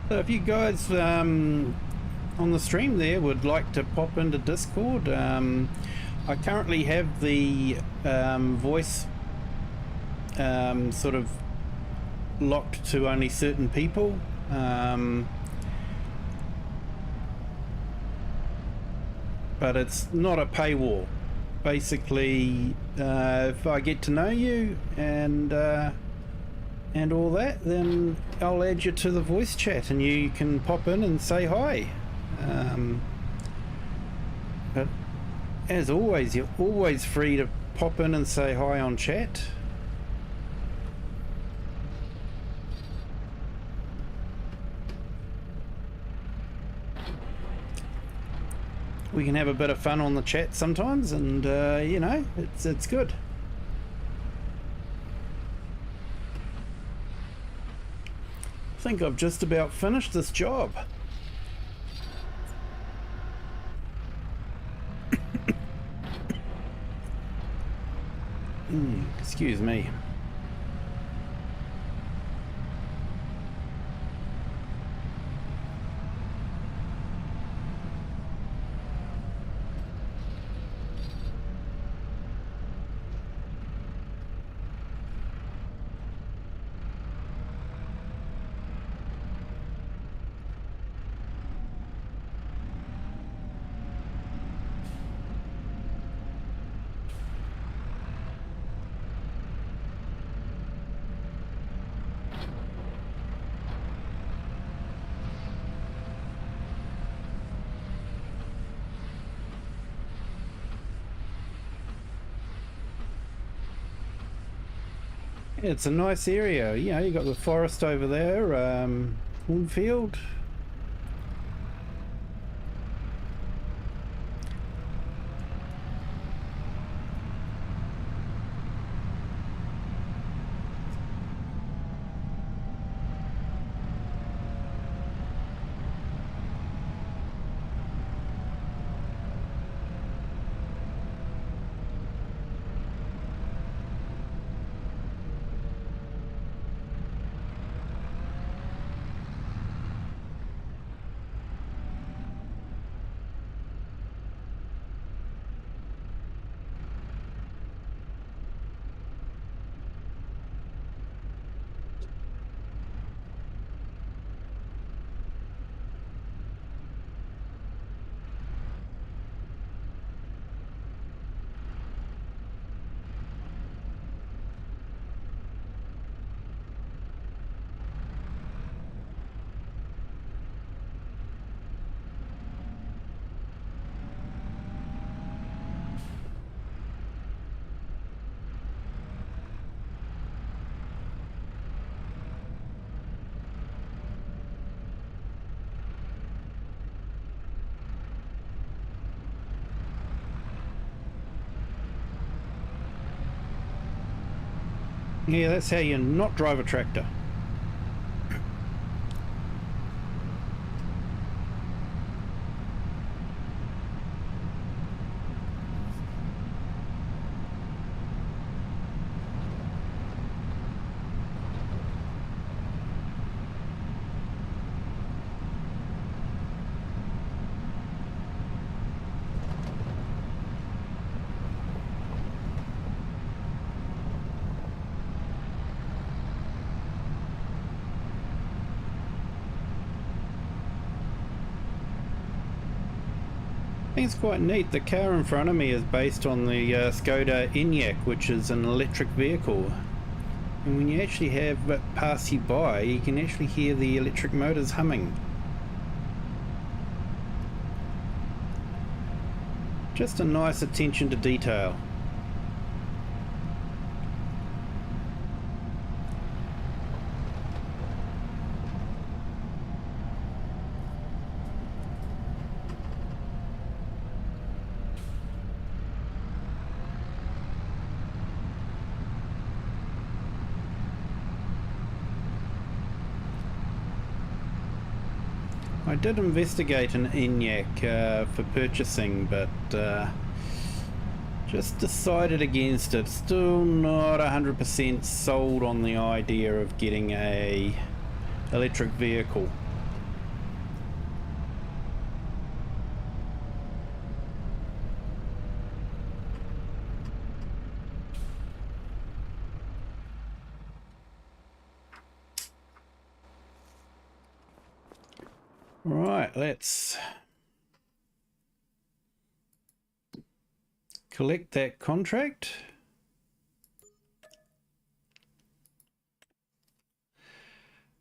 So if you guys on the stream there would like to pop into Discord, I currently have the voice sort of locked to only certain people. But it's not a paywall. Basically, if I get to know you and and all that, then I'll add you to the voice chat and you can pop in and say hi. But as always, you're always free to pop in and say hi on chat. We can have a bit of fun on the chat sometimes, and you know, it's good. I think I've just about finished this job. Excuse me. It's a nice area, you know, you got the forest over there, cornfield. Yeah, that's how you not drive a tractor. I think it's quite neat. The car in front of me is based on the Skoda Enyaq, which is an electric vehicle. And when you actually have it pass you by, you can actually hear the electric motors humming. Just a nice attention to detail. I did investigate an Enyaq for purchasing, but just decided against it. Still not 100% sold on the idea of getting a electric vehicle. Right, let's collect that contract.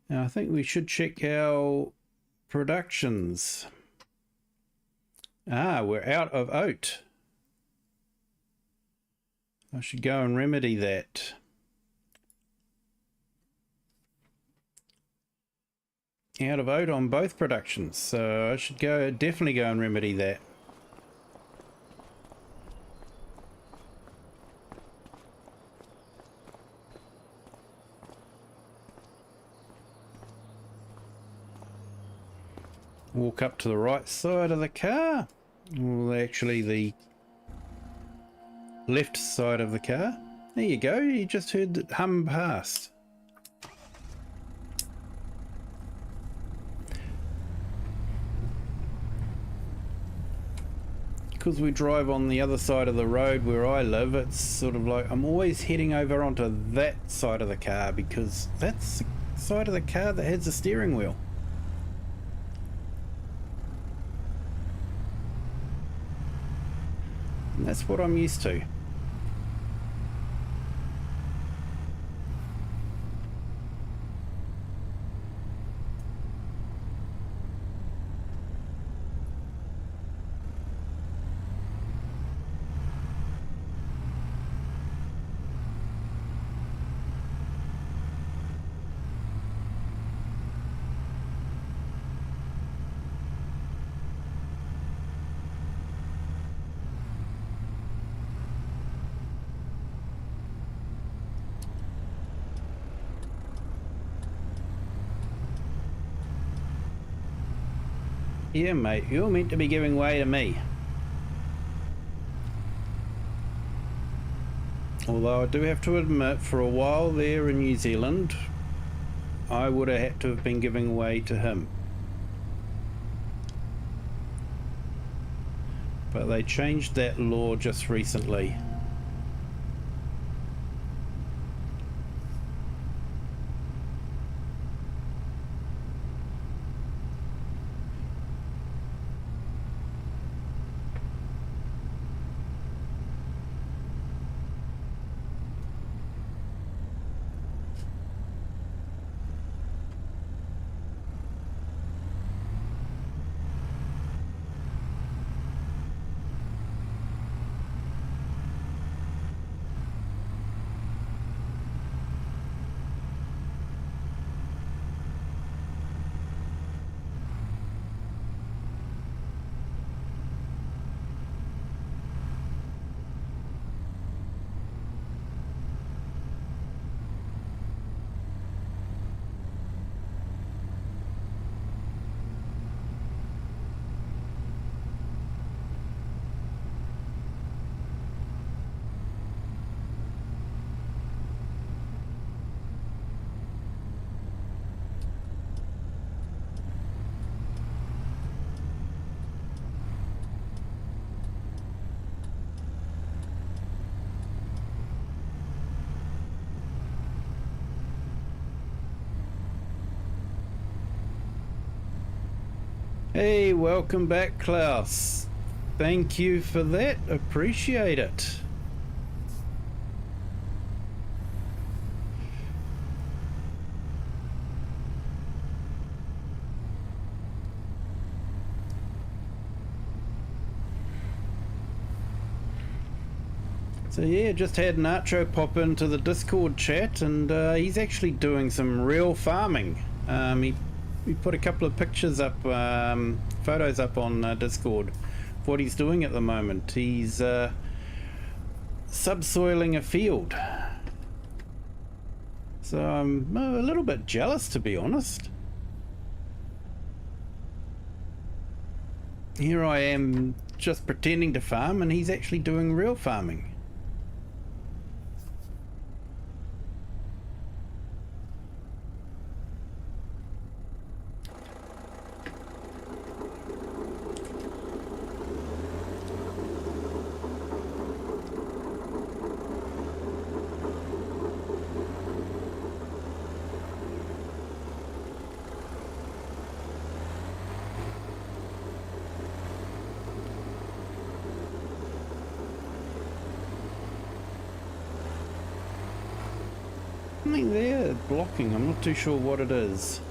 Now I think we should check our productions. Ah, we're out of oat. I should go and remedy that. Out of oat on both productions, so I should definitely go and remedy that. Walk up to the right side of the car. Well, actually the left side of the car. There you go, you just heard it hum past. Because we drive on the other side of the road where I live, it's sort of like I'm always heading over onto that side of the car because that's the side of the car that has the steering wheel. And that's what I'm used to. Yeah, mate, you're meant to be giving way to me. Although I do have to admit, for a while there in New Zealand, I would have had to have been giving way to him. But they changed that law just recently. Hey, welcome back, Klaus. Thank you for that. Appreciate it. So yeah, just had Nacho pop into the Discord chat, and he's actually doing some real farming. He put a couple of pictures up, photos up on Discord of what he's doing at the moment. He's subsoiling a field. So I'm a little bit jealous, to be honest. Here I am just pretending to farm, and he's actually doing real farming. something there blocking. I'm not too sure what it is.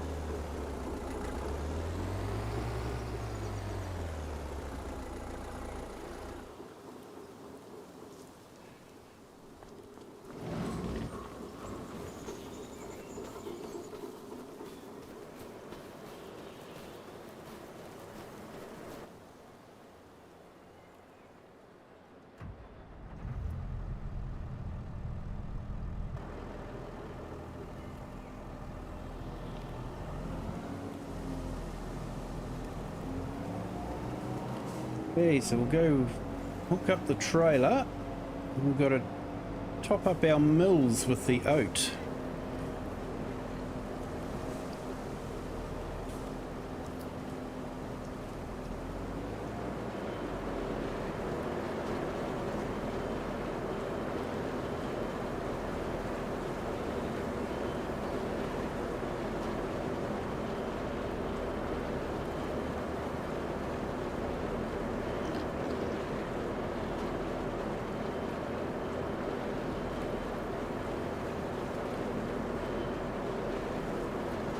Okay, so we'll go hook up the trailer. We've got to top up our mills with the oat.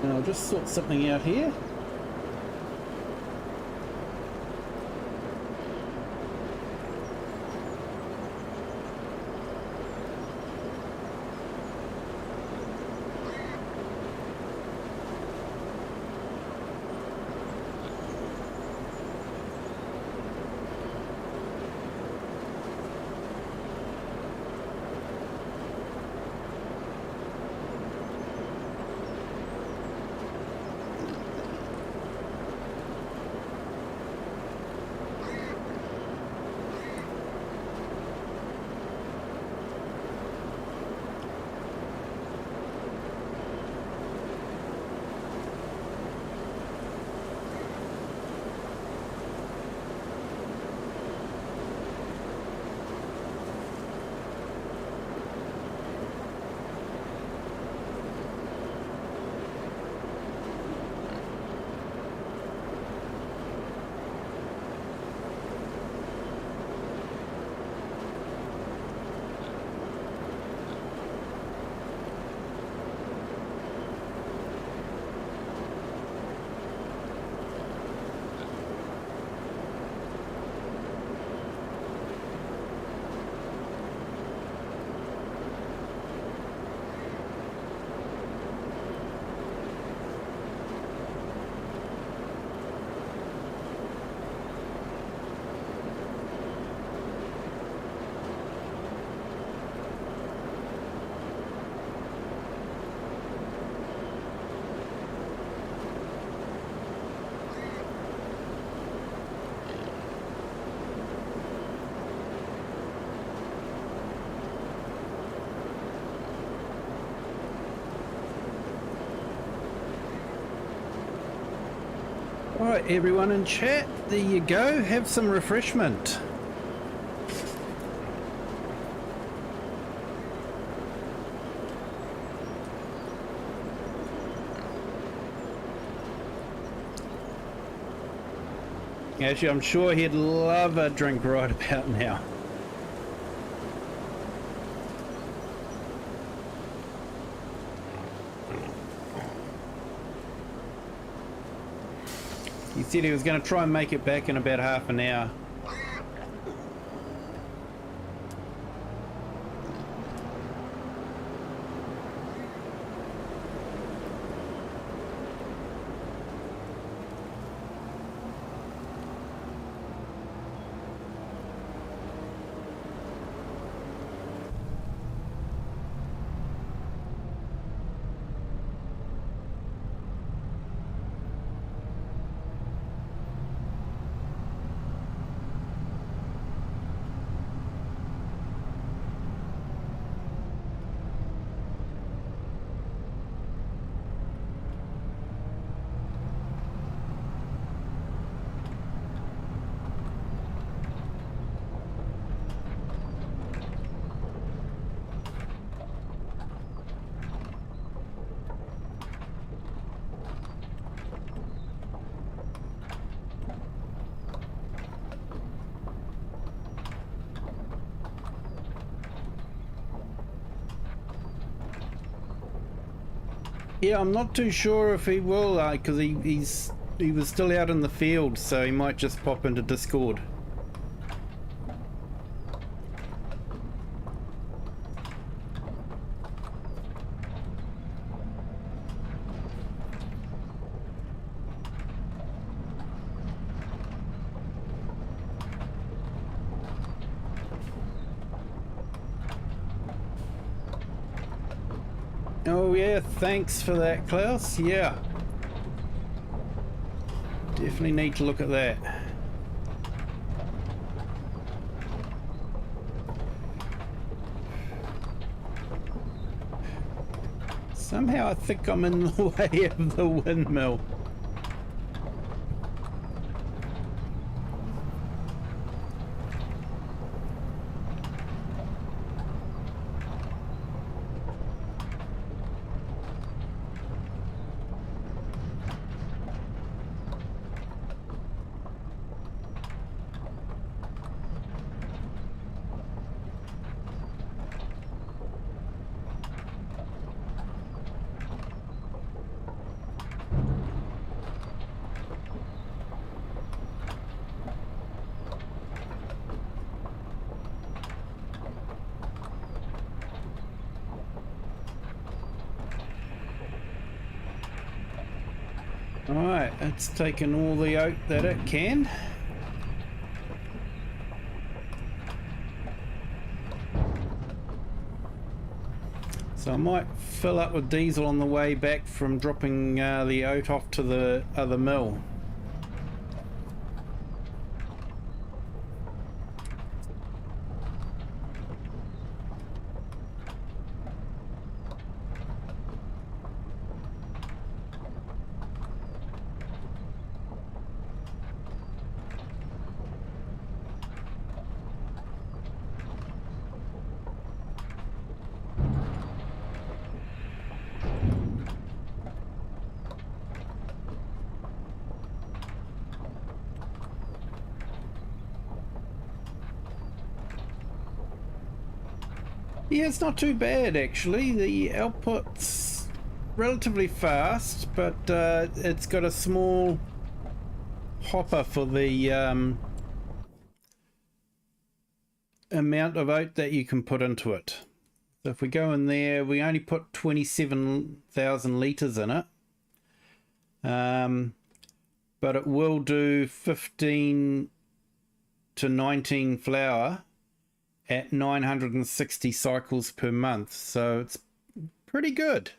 And I'll just sort something out here. Alright, everyone in chat, there you go, have some refreshment. Actually, I'm sure he'd love a drink right about now. He said he was going to try and make it back in about half an hour. Yeah, I'm not too sure if he will, because he was still out in the field, so he might just pop into Discord. Oh yeah, thanks for that, Klaus. Yeah. Definitely need to look at that. Somehow I think I'm in the way of the windmill. Alright, it's taken all the oat that it can. So I might fill up with diesel on the way back from dropping the oat off to the other mill. Yeah, it's not too bad actually. The output's relatively fast, but it's got a small hopper for the amount of oat that you can put into it. So if we go in there, we only put 27,000 litres in it. But it will do 15 to 19 flour at 960 cycles per month, so it's pretty good.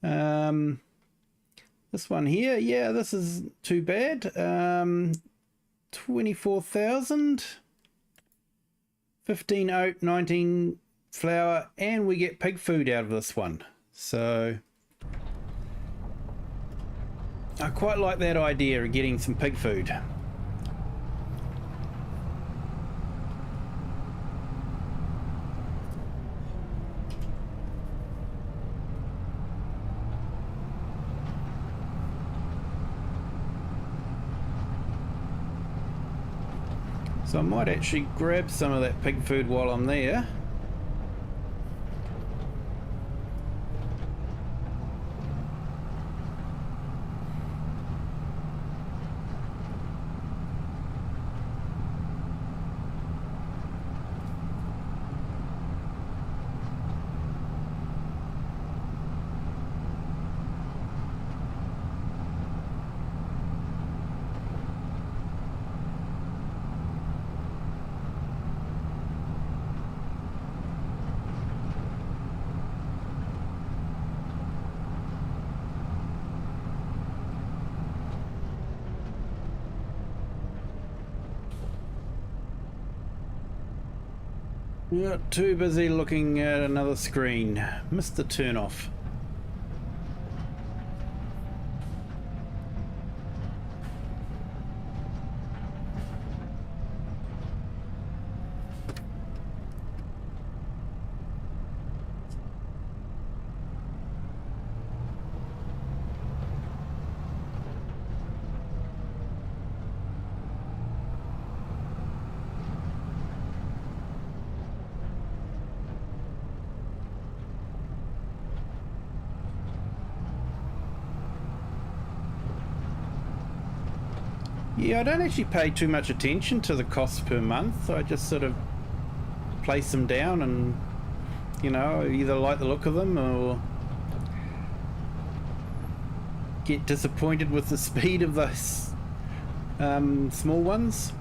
This one here, yeah, this is too bad. 24,000, 15 oat, 19 flour, and we get pig food out of this one. So I quite like that idea of getting some pig food. So I might actually grab some of that pig food while I'm there. Not too busy looking at another screen. Missed the turn off. Yeah, I don't actually pay too much attention to the costs per month. I just sort of place them down and, you know, I either like the look of them or get disappointed with the speed of those small ones.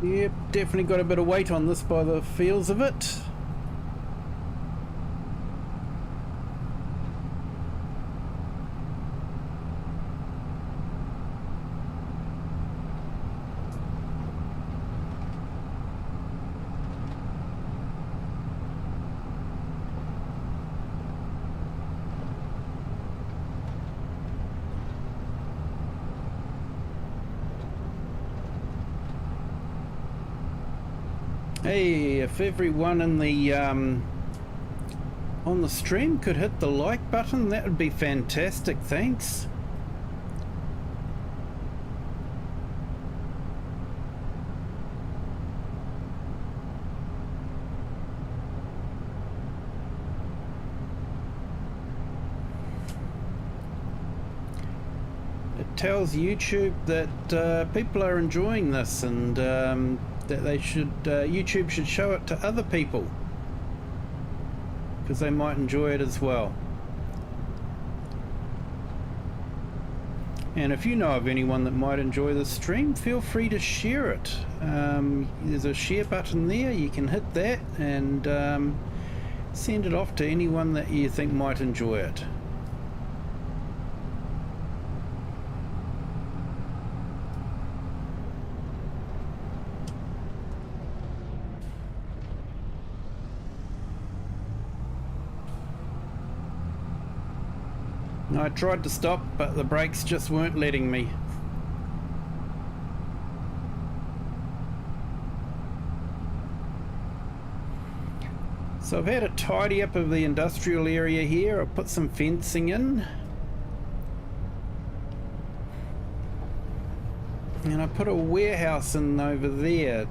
Yep, definitely got a bit of weight on this by the feels of it. Hey, if everyone in the on the stream could hit the like button, that would be fantastic. Thanks. It tells YouTube that people are enjoying this and that they should YouTube should show it to other people because they might enjoy it as well. And if you know of anyone that might enjoy this stream, feel free to share it. There's a share button there, you can hit that and send it off to anyone that you think might enjoy it. I tried to stop, but the brakes just weren't letting me. So I've had a tidy up of the industrial area here. I've put some fencing in. And I put a warehouse in over there.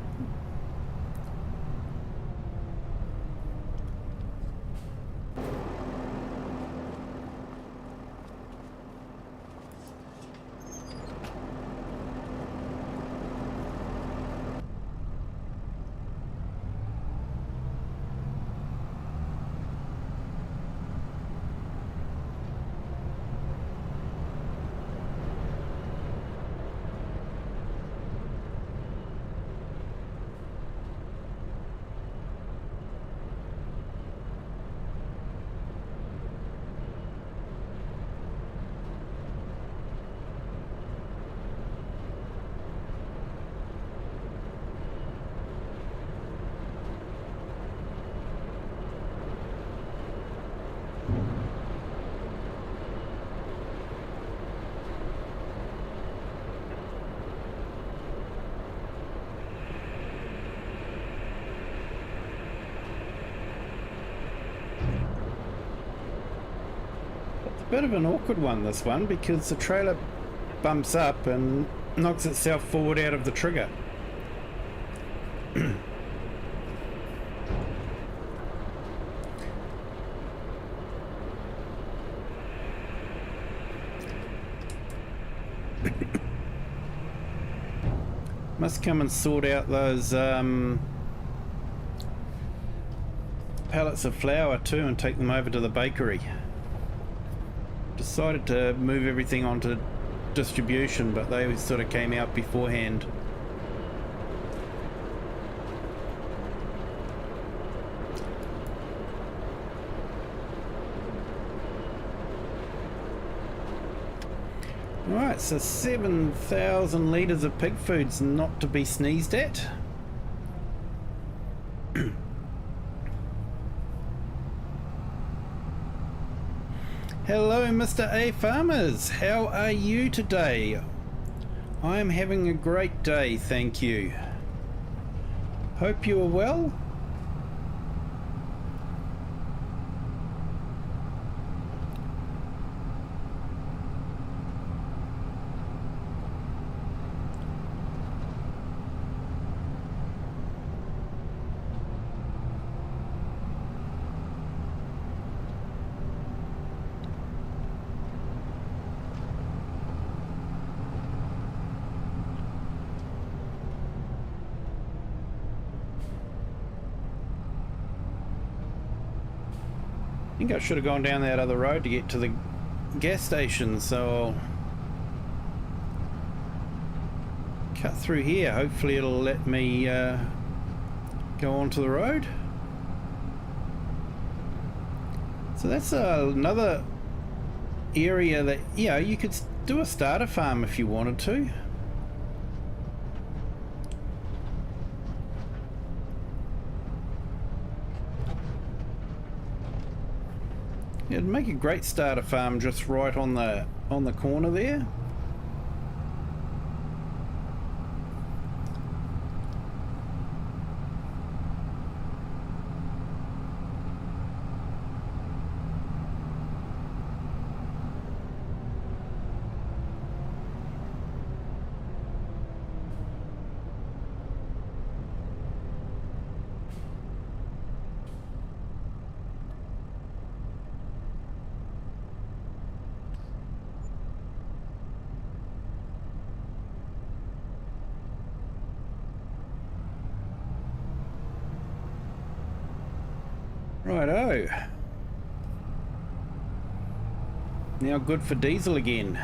Bit of an awkward one, this one, because the trailer bumps up and knocks itself forward out of the trigger. Must come and sort out those pallets of flour too and take them over to the bakery. Decided to move everything onto distribution, but they sort of came out beforehand. Alright, so 7,000 litres of pig food's not to be sneezed at. Hello Mr. A Farmers, how are you today? I am having a great day, thank you. Hope you are well. I think I should have gone down that other road to get to the gas station, so I'll cut through here. Hopefully it'll let me go onto the road. So that's another area that, yeah, you could do a starter farm if you wanted to. It'd make a great starter farm just right on the corner there. Righto. Now good for diesel again.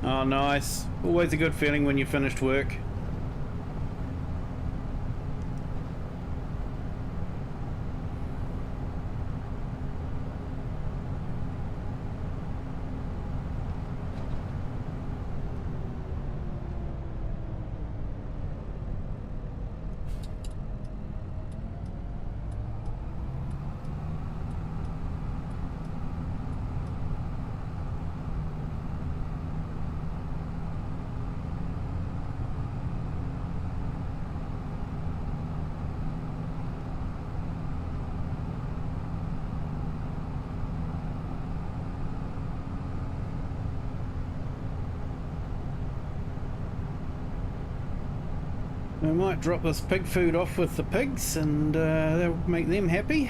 Oh, nice. Always a good feeling when you finished work. I might drop this pig food off with the pigs and that'll make them happy.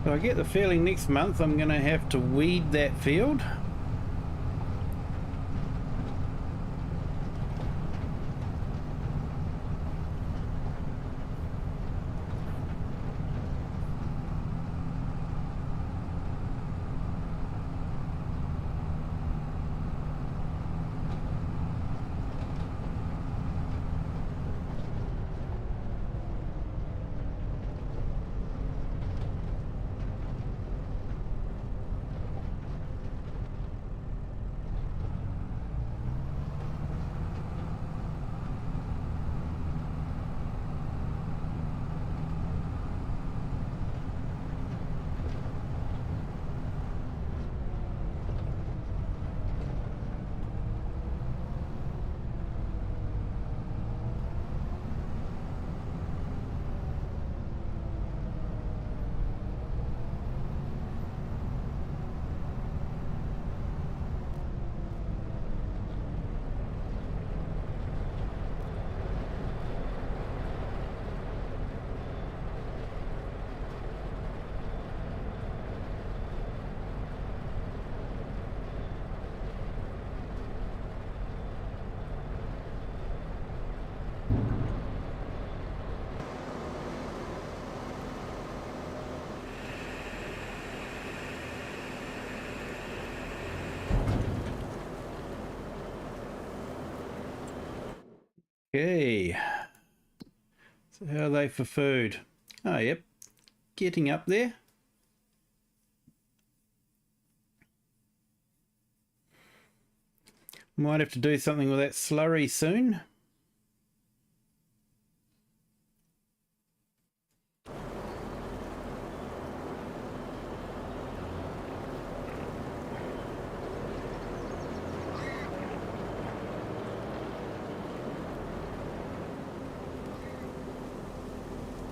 So I get the feeling next month I'm going to have to weed that field. Okay, so how are they for food? Oh, yep, getting up there. Might have to do something with that slurry soon.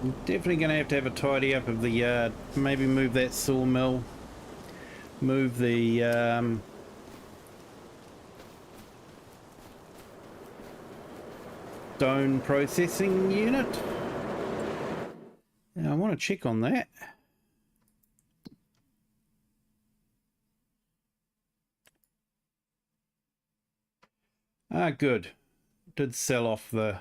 I'm definitely going to have a tidy up of the yard. Maybe move that sawmill. Move the stone processing unit. Now I want to check on that. Ah, good. Did sell off the...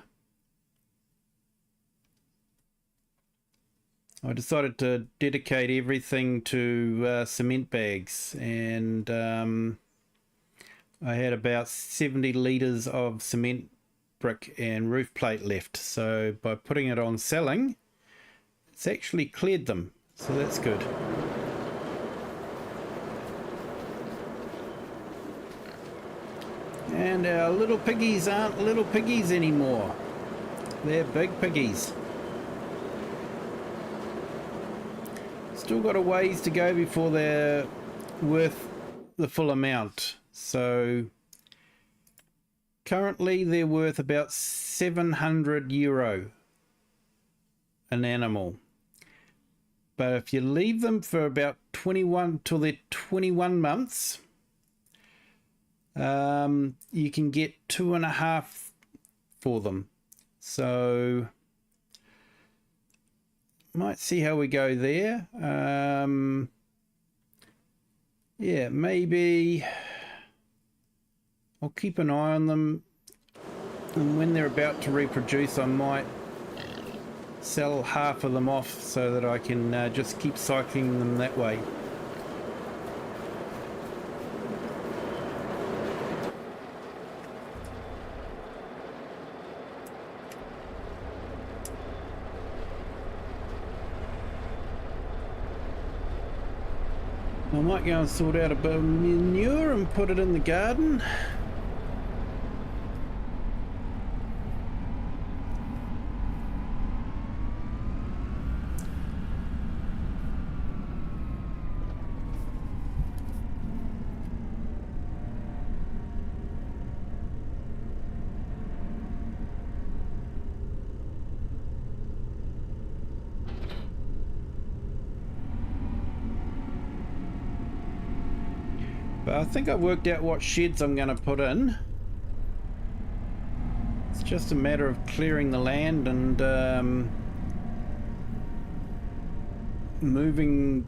I decided to dedicate everything to cement bags, and I had about 70 litres of cement brick and roof plate left. So by putting it on selling, it's actually cleared them. So that's good. And our little piggies aren't little piggies anymore. They're big piggies. Still got a ways to go before they're worth the full amount. So currently they're worth about €700 an animal. But if you leave them for about 21 till they're 21 months, you can get 2.5 for them. So might see how we go there. Yeah, maybe I'll keep an eye on them, and when they're about to reproduce I might sell half of them off so that I can just keep cycling them that way. I might go and sort out a bit of manure and put it in the garden. But I think I've worked out what sheds I'm going to put in. It's just a matter of clearing the land and moving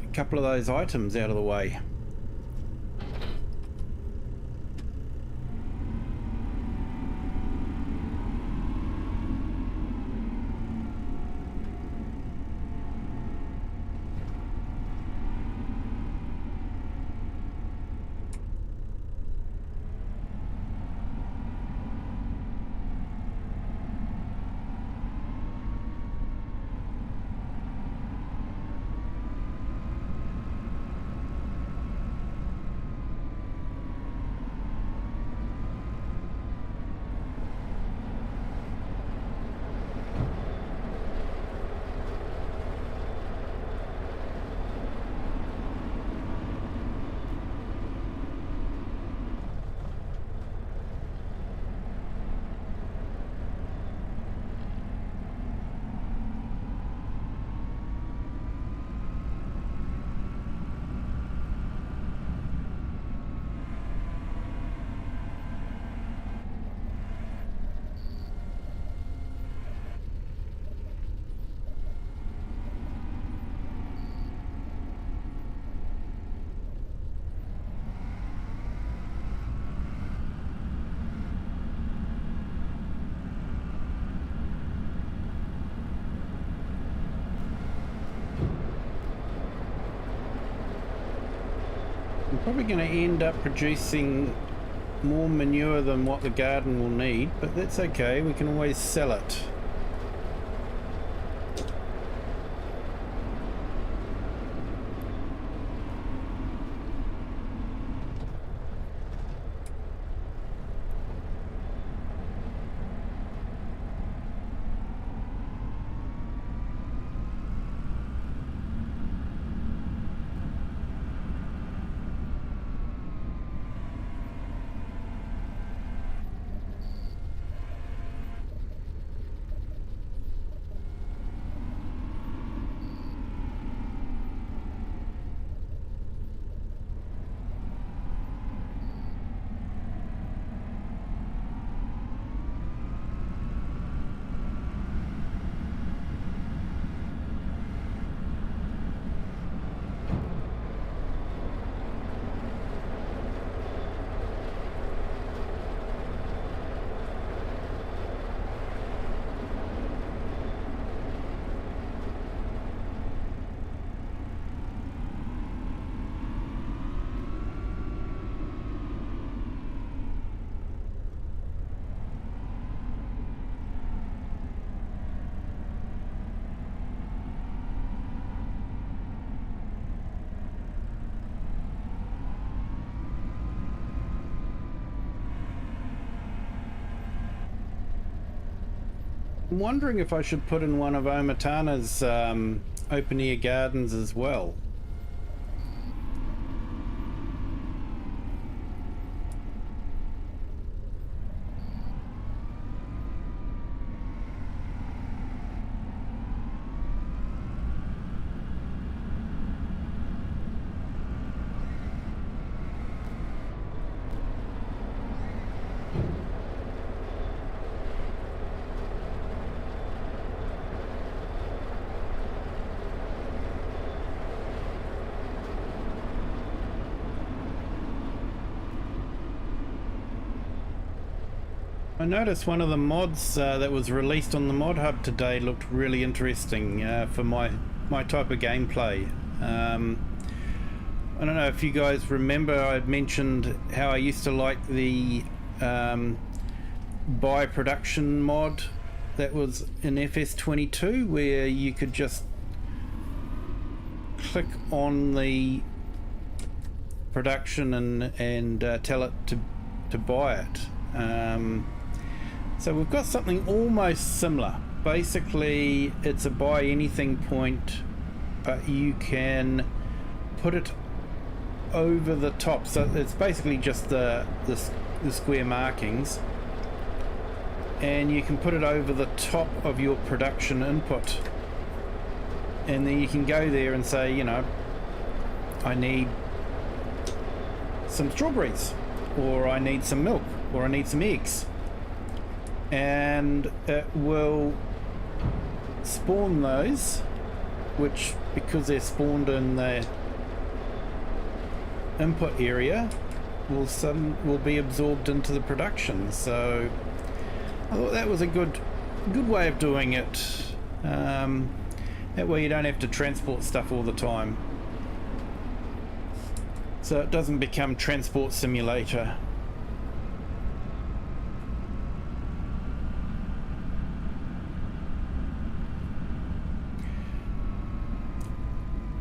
a couple of those items out of the way. I'm probably going to end up producing more manure than what the garden will need, but that's okay, we can always sell it. I'm wondering if I should put in one of Omatana's open air gardens as well. I noticed one of the mods that was released on the Mod Hub today looked really interesting for my type of gameplay. I don't know if you guys remember, I'd mentioned how I used to like the buy production mod that was in FS22, where you could just click on the production and tell it to buy it. So we've got something almost similar. Basically, it's a buy anything point, but you can put it over the top. So it's basically just the square markings, and you can put it over the top of your production input, and then you can go there and say, you know, I need some strawberries, or I need some milk, or I need some eggs, and it will spawn those which, because they're spawned in the input area, will be absorbed into the production. So I thought that was a good way of doing it. That way you don't have to transport stuff all the time, so it doesn't become transport simulator.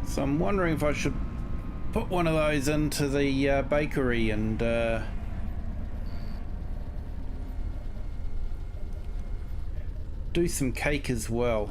So I'm wondering if I should put one of those into the bakery and do some cake as well.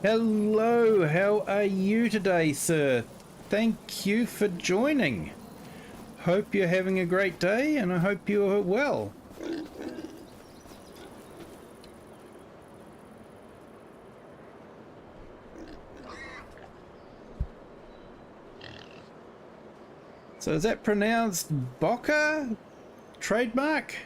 Hello, how are you today, sir? Thank you for joining. Hope you're having a great day, and I hope you're well. So is that pronounced Boca? Trademark?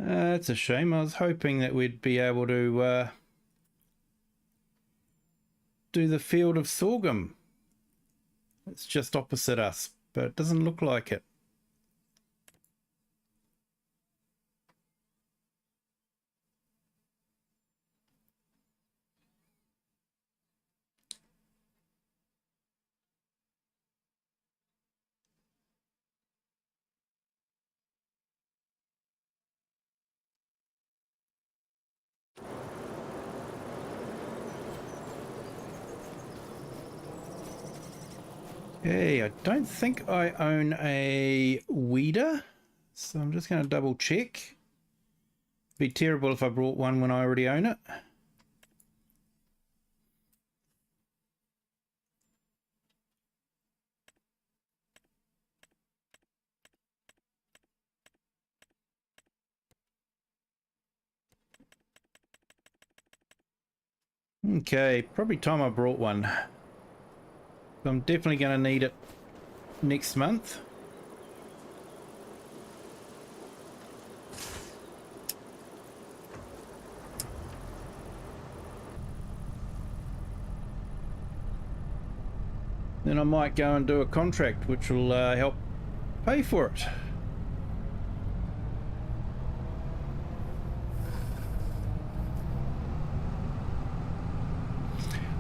It's a shame. I was hoping that we'd be able to do the field of sorghum. It's just opposite us, but it doesn't look like it. Okay, I don't think I own a weeder, so I'm just going to double check. Be terrible if I brought one when I already own it. Okay, probably time I brought one. I'm definitely going to need it next month. Then I might go and do a contract which will help pay for it.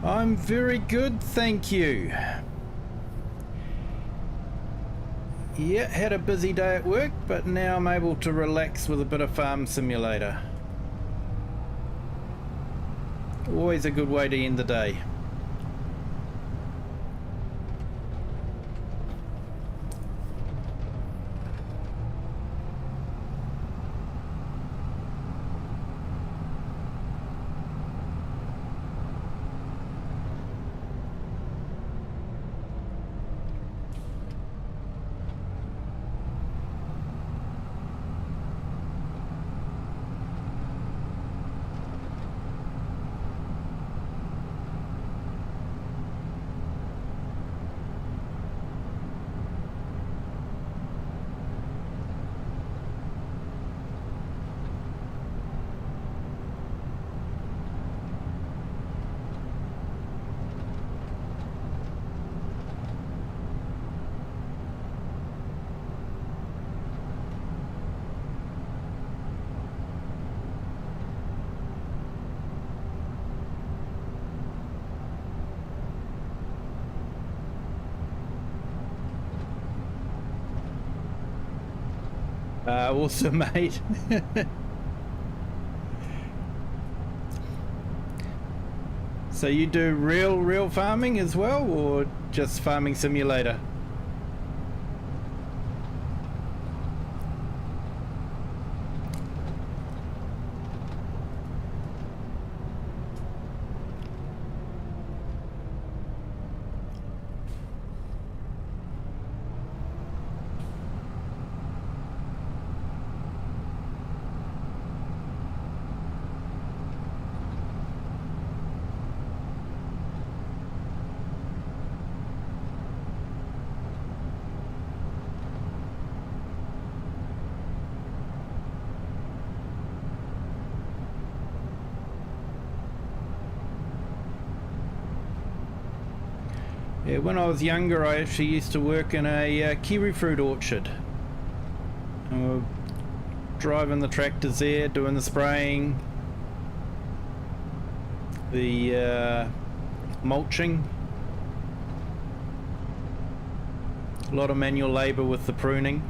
I'm very good, thank you. Yeah, had a busy day at work, but now I'm able to relax with a bit of Farm Simulator. Always a good way to end the day. Awesome, mate. So you do real farming as well, or just farming simulator? Yeah, when I was younger, I actually used to work in a kiwi fruit orchard. And we were driving the tractors there, doing the spraying, the mulching. A lot of manual labour with the pruning.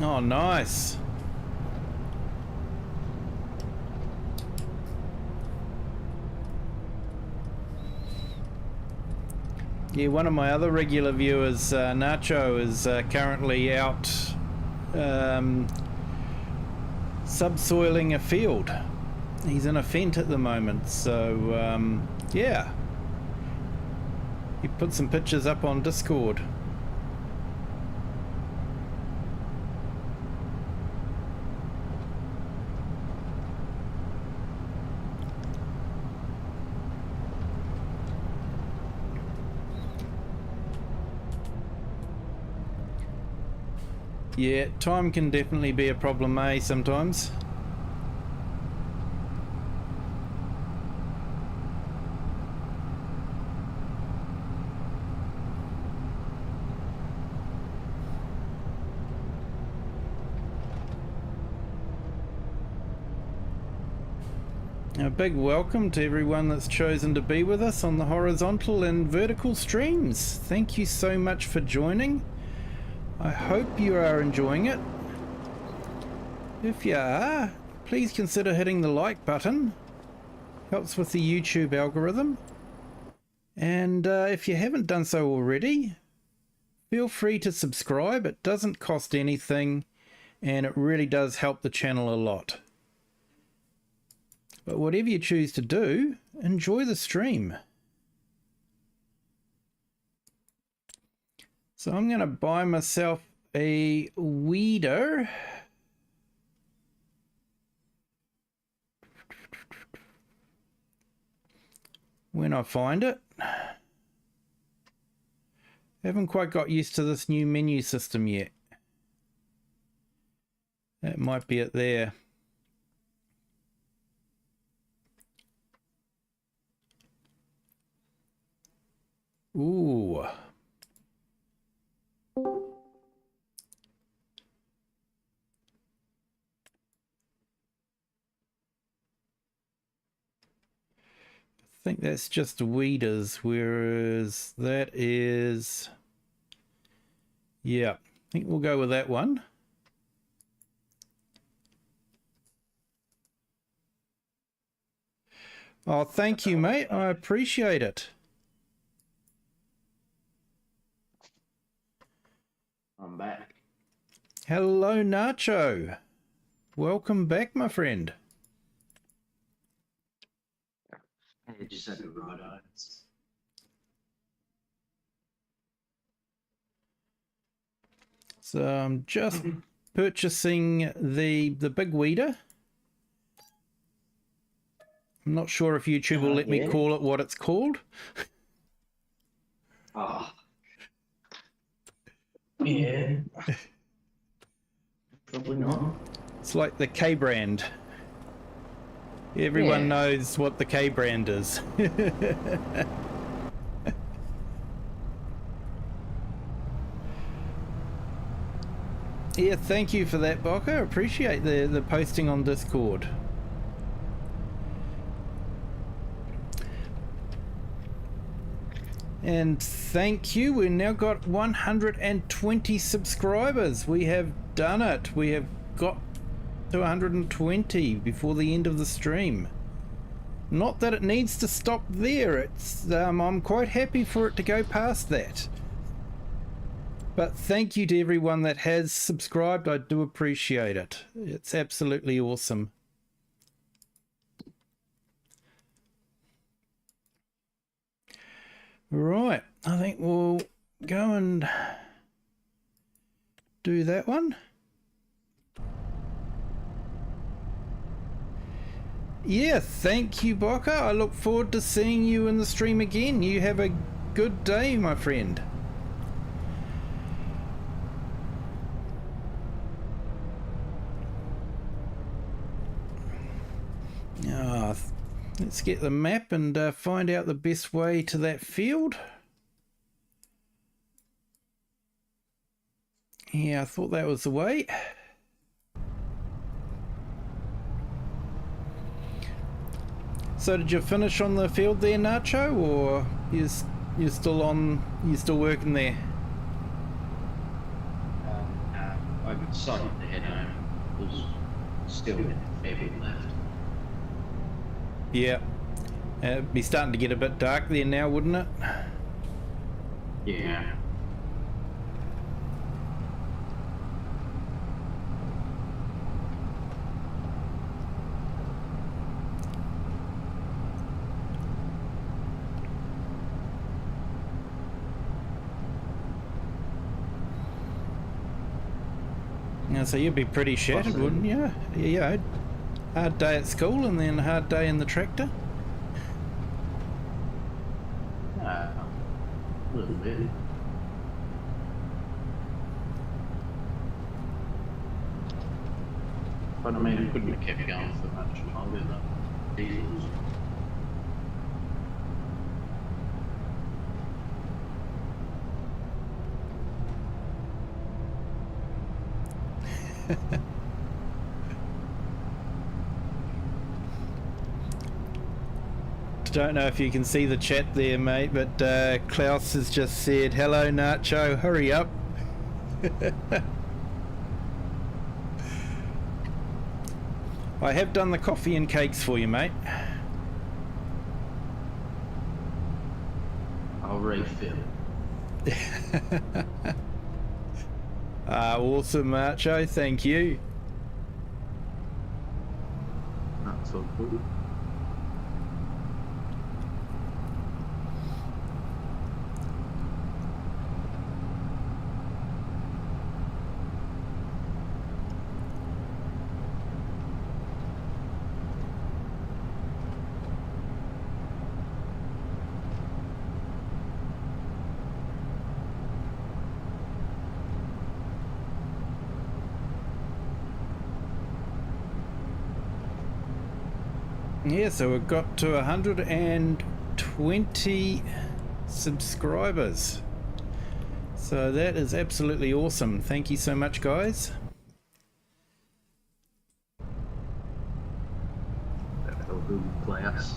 Oh, nice. Yeah, one of my other regular viewers, Nacho, is currently out subsoiling a field. He's in a Fent at the moment, so yeah. He put some pictures up on Discord. Yeah, time can definitely be a problem, eh, sometimes. A big welcome to everyone that's chosen to be with us on the horizontal and vertical streams. Thank you so much for joining. I hope you are enjoying it. If you are, please consider hitting the like button. Helps with the YouTube algorithm. And if you haven't done so already, feel free to subscribe. It doesn't cost anything and it really does help the channel a lot. But whatever you choose to do, enjoy the stream. So I'm going to buy myself a weeder. When I find it. Haven't quite got used to this new menu system yet. That might be it there. Ooh. I think that's just weeders, whereas that is, yeah, I think we'll go with that one. Oh, thank you, mate. I appreciate it. I'm back. Hello, Nacho. Welcome back, my friend. I just had to ride eyes. So I'm just purchasing the big weeder. I'm not sure if YouTube will let me call it what it's called. Oh. Yeah. Probably not. It's like the K brand. Everyone knows what the K brand is. Yeah, thank you for that, Baka. I appreciate the posting on Discord. And thank you, we've now got 120 subscribers. We have done it. We have got to 120 before the end of the stream. Not that it needs to stop there. It's I'm quite happy for it to go past that. But thank you to everyone that has subscribed. I do appreciate it. It's absolutely awesome. Right, I think we'll go and do that one. Yeah, thank you, Boca. I look forward to seeing you in the stream again. You have a good day, my friend. Let's get the map and find out the best way to that field. Yeah, I thought that was the way. So did you finish on the field there, Nacho, or you're still working there? I decided to head home. There's still a fair bit left. Yeah. It'd be starting to get a bit dark there now, wouldn't it? Yeah. Yeah, so you'd be pretty shattered, wouldn't you? Yeah. Hard day at school and then a hard day in the tractor. A little bit. But I mean, I couldn't have kept going for much longer than diesels. Don't know if you can see the chat there, mate, but Klaus has just said, hello, Nacho, hurry up. I have done the coffee and cakes for you, mate. I'll refill. Awesome, Nacho, thank you. That's so cool. Yeah, so we've got to 120 subscribers. So that is absolutely awesome. Thank you so much, guys. That'll do, class.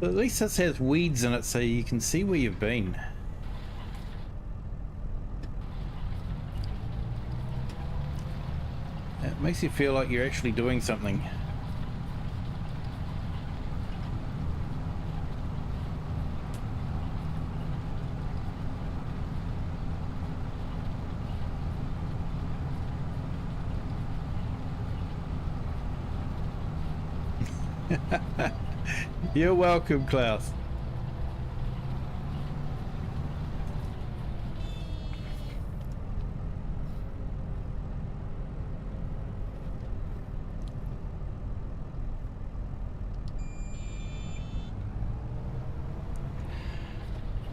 But at least this has weeds in it so you can see where you've been. It makes you feel like you're actually doing something. You're welcome, Klaus.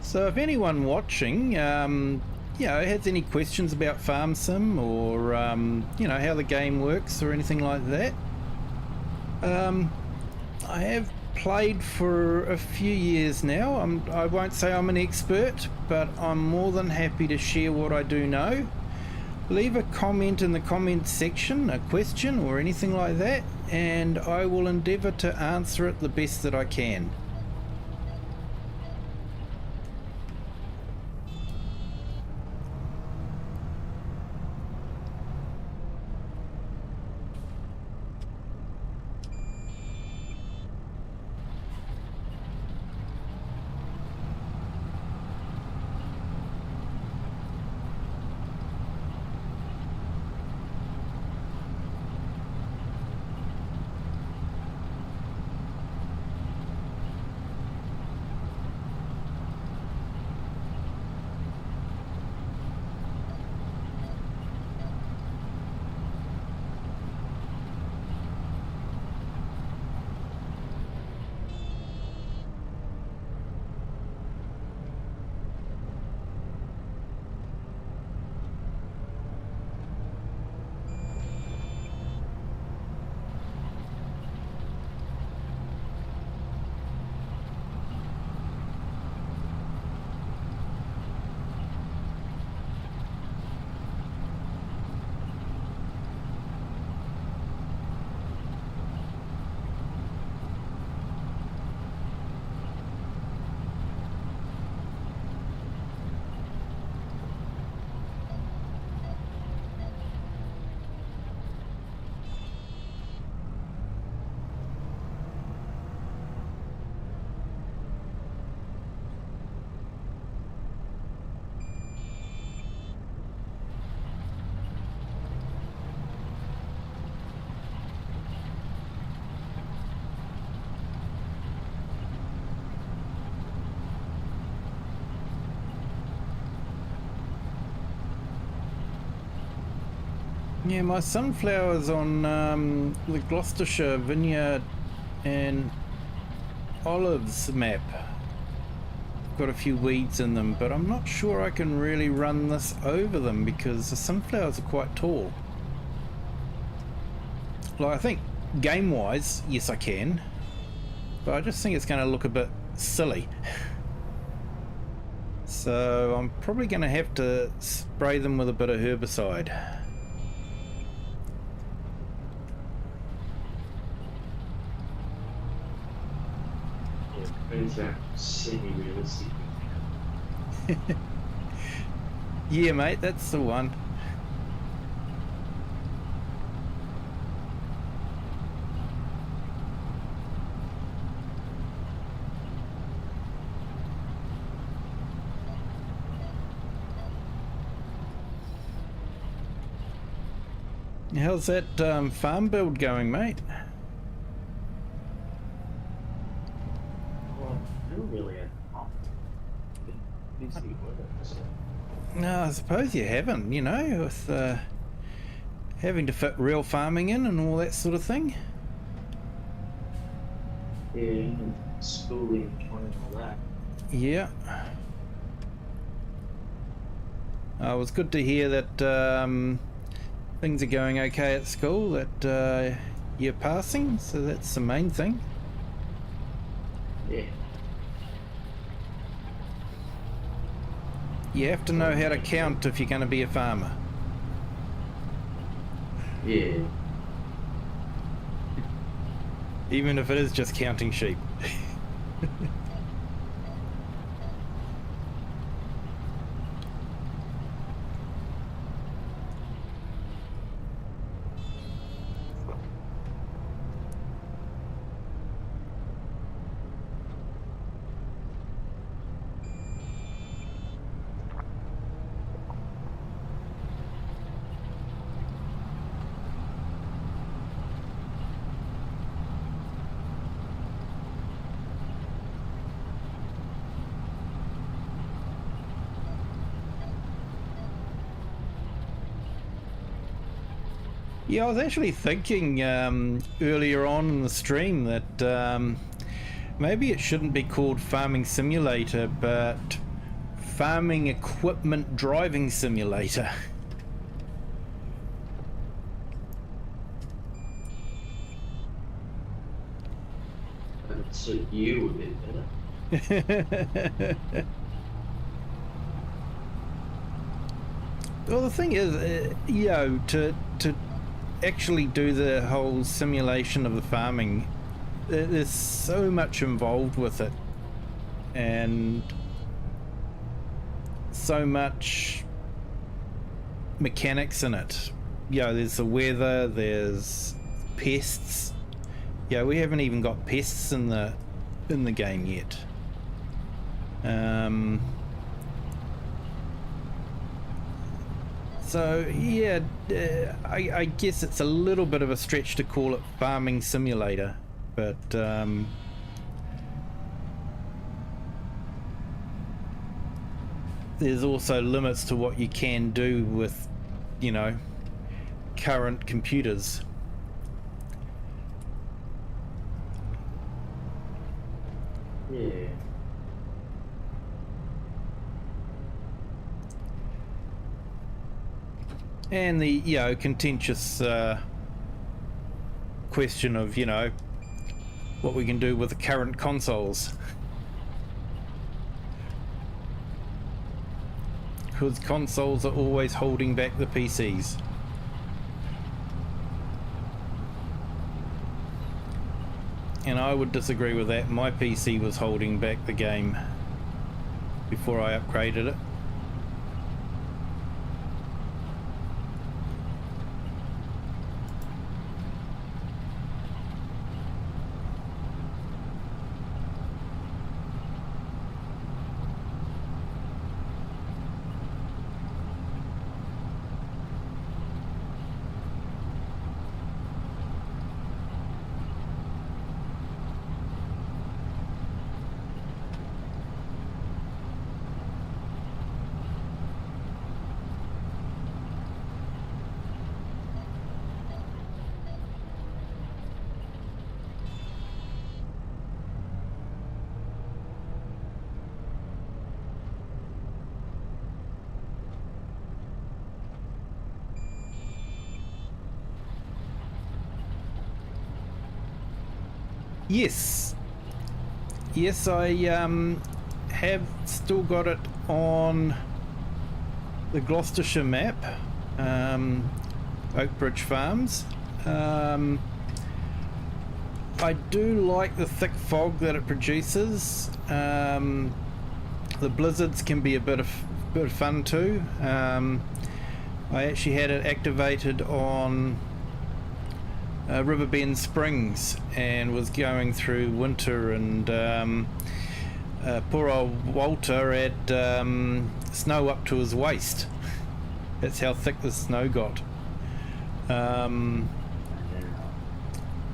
So if anyone watching, has any questions about Farm Sim or, how the game works or anything like that, I have played for a few years now. I won't say I'm an expert, but I'm more than happy to share what I do know. Leave a comment in the comments section, a question or anything like that, and I will endeavour to answer it the best that I can. Yeah, my sunflowers on the Gloucestershire vineyard and olives map got a few weeds in them, but I'm not sure I can really run this over them because the sunflowers are quite tall. Like, I think game-wise, yes I can, but I just think it's going to look a bit silly. So I'm probably going to have to spray them with a bit of herbicide. Is that semi-realistic? Yeah, mate, that's the one. How's that farm build going, mate? No, I suppose you haven't, with having to fit real farming in and all that sort of thing. Yeah, schooling and all that. Yeah. It was good to hear that things are going okay at school, that you're passing, so that's the main thing. Yeah. You have to know how to count if you're going to be a farmer. Yeah. Even if it is just counting sheep. Yeah, I was actually thinking earlier on in the stream that maybe it shouldn't be called Farming Simulator, but Farming Equipment Driving Simulator. That would suit you a bit better. Well, the thing is, you know, to actually do the whole simulation of the farming, there's so much involved with it, and so much mechanics in it. You know, there's the weather, there's pests. Yeah, we haven't even got pests in the game yet. So yeah, I guess it's a little bit of a stretch to call it Farming Simulator, but there's also limits to what you can do with, you know, current computers. Yeah. And the, you know, contentious question of, you know, what we can do with the current consoles. Because consoles are always holding back the PCs. And I would disagree with that. My PC was holding back the game before I upgraded it. Yes, I have still got it on the Gloucestershire map, Oakbridge Farms. I do like the thick fog that it produces. The blizzards can be a bit of fun too. I actually had it activated on Riverbend Springs and was going through winter, and poor old Walter had snow up to his waist. That's how thick the snow got.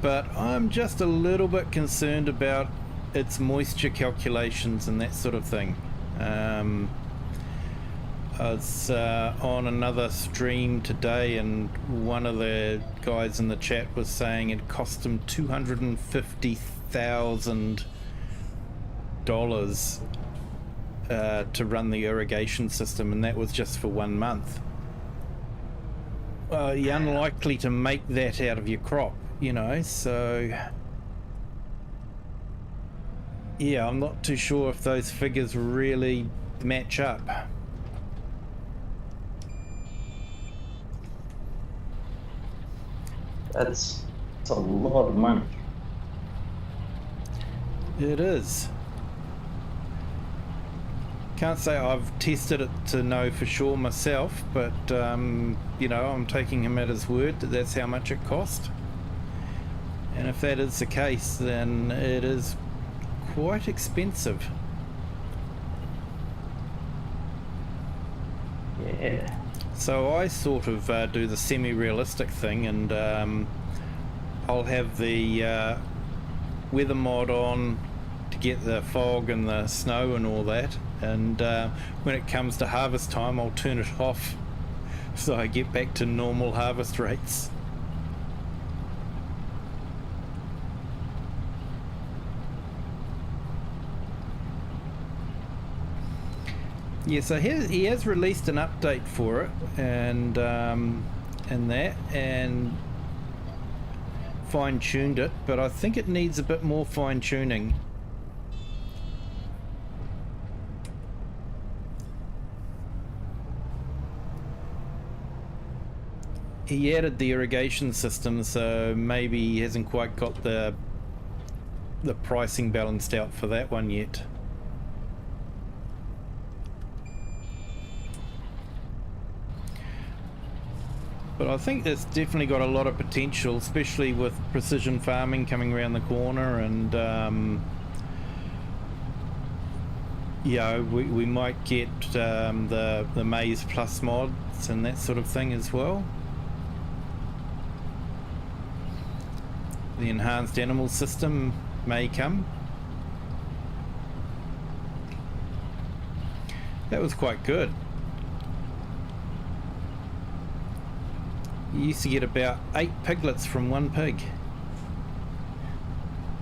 But I'm just a little bit concerned about its moisture calculations and that sort of thing. I was on another stream today, and one of the guys in the chat was saying it cost him $250,000 to run the irrigation system, and that was just for 1 month. Well, you're unlikely to make that out of your crop, you know, so yeah, I'm not too sure if those figures really match up. That's a lot of money. It is. Can't say I've tested it to know for sure myself, but you know, I'm taking him at his word that that's how much it cost. And if that is the case, then it is quite expensive. Yeah. So I sort of do the semi-realistic thing, and I'll have the weather mod on to get the fog and the snow and all that, and when it comes to harvest time I'll turn it off so I get back to normal harvest rates. Yeah, so he has released an update for it, and fine-tuned it, but I think it needs a bit more fine-tuning. He added the irrigation system, so maybe he hasn't quite got the pricing balanced out for that one yet. But I think it's definitely got a lot of potential, especially with precision farming coming around the corner, and yeah, we might get the Maize Plus mods and that sort of thing as well. The enhanced animal system may come. That was quite good. You used to get about 8 piglets from one pig,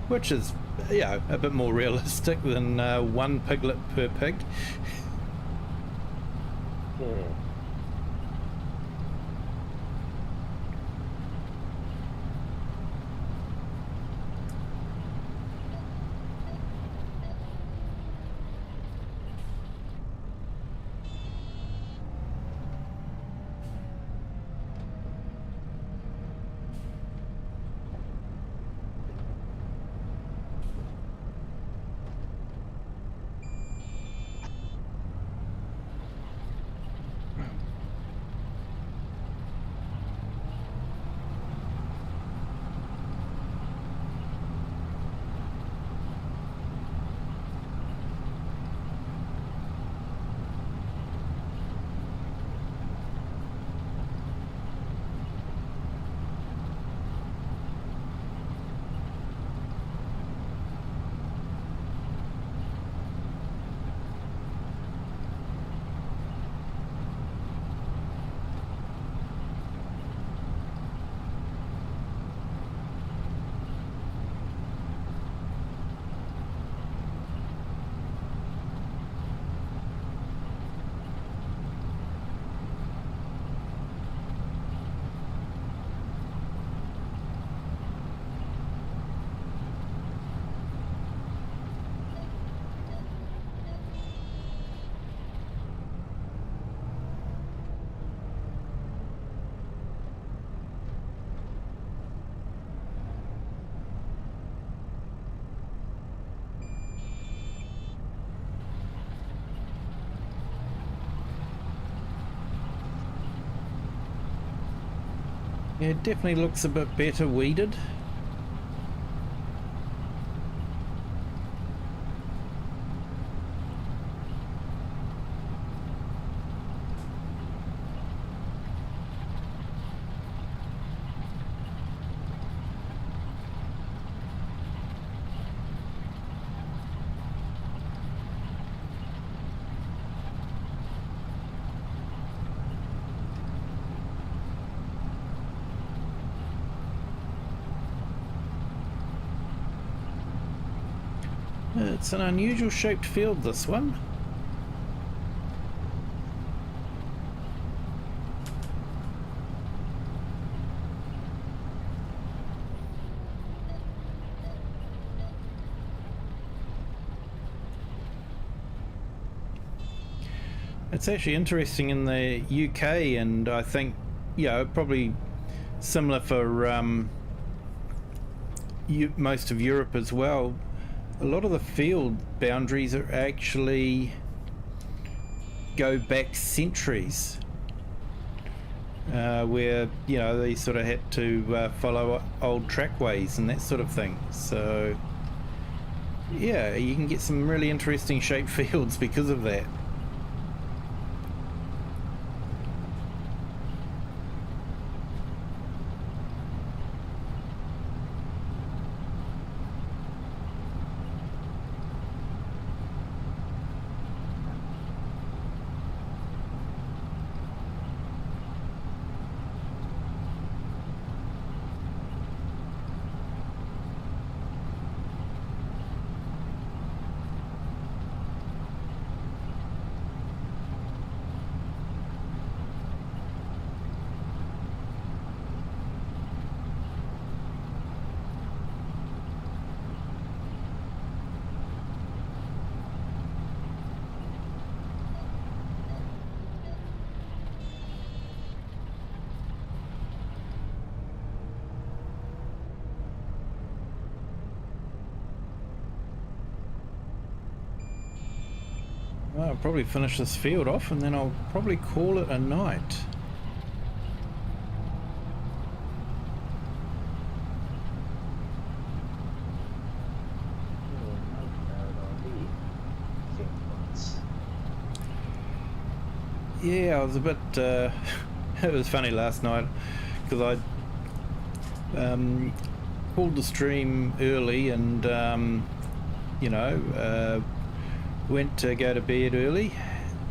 which is, you know, a bit more realistic than 1 piglet per pig. Yeah, it definitely looks a bit better weeded. It's an unusual shaped field, this one. It's actually interesting in the UK, and I think, you know, probably similar for most of Europe as well. A lot of the field boundaries are actually go back centuries, where, you know, they sort of had to follow old trackways and that sort of thing. So yeah, you can get some really interesting shaped fields because of that. I'll probably finish this field off and then I'll probably call it a night. Yeah, I was a bit, it was funny last night because I pulled the stream early and, went to go to bed early,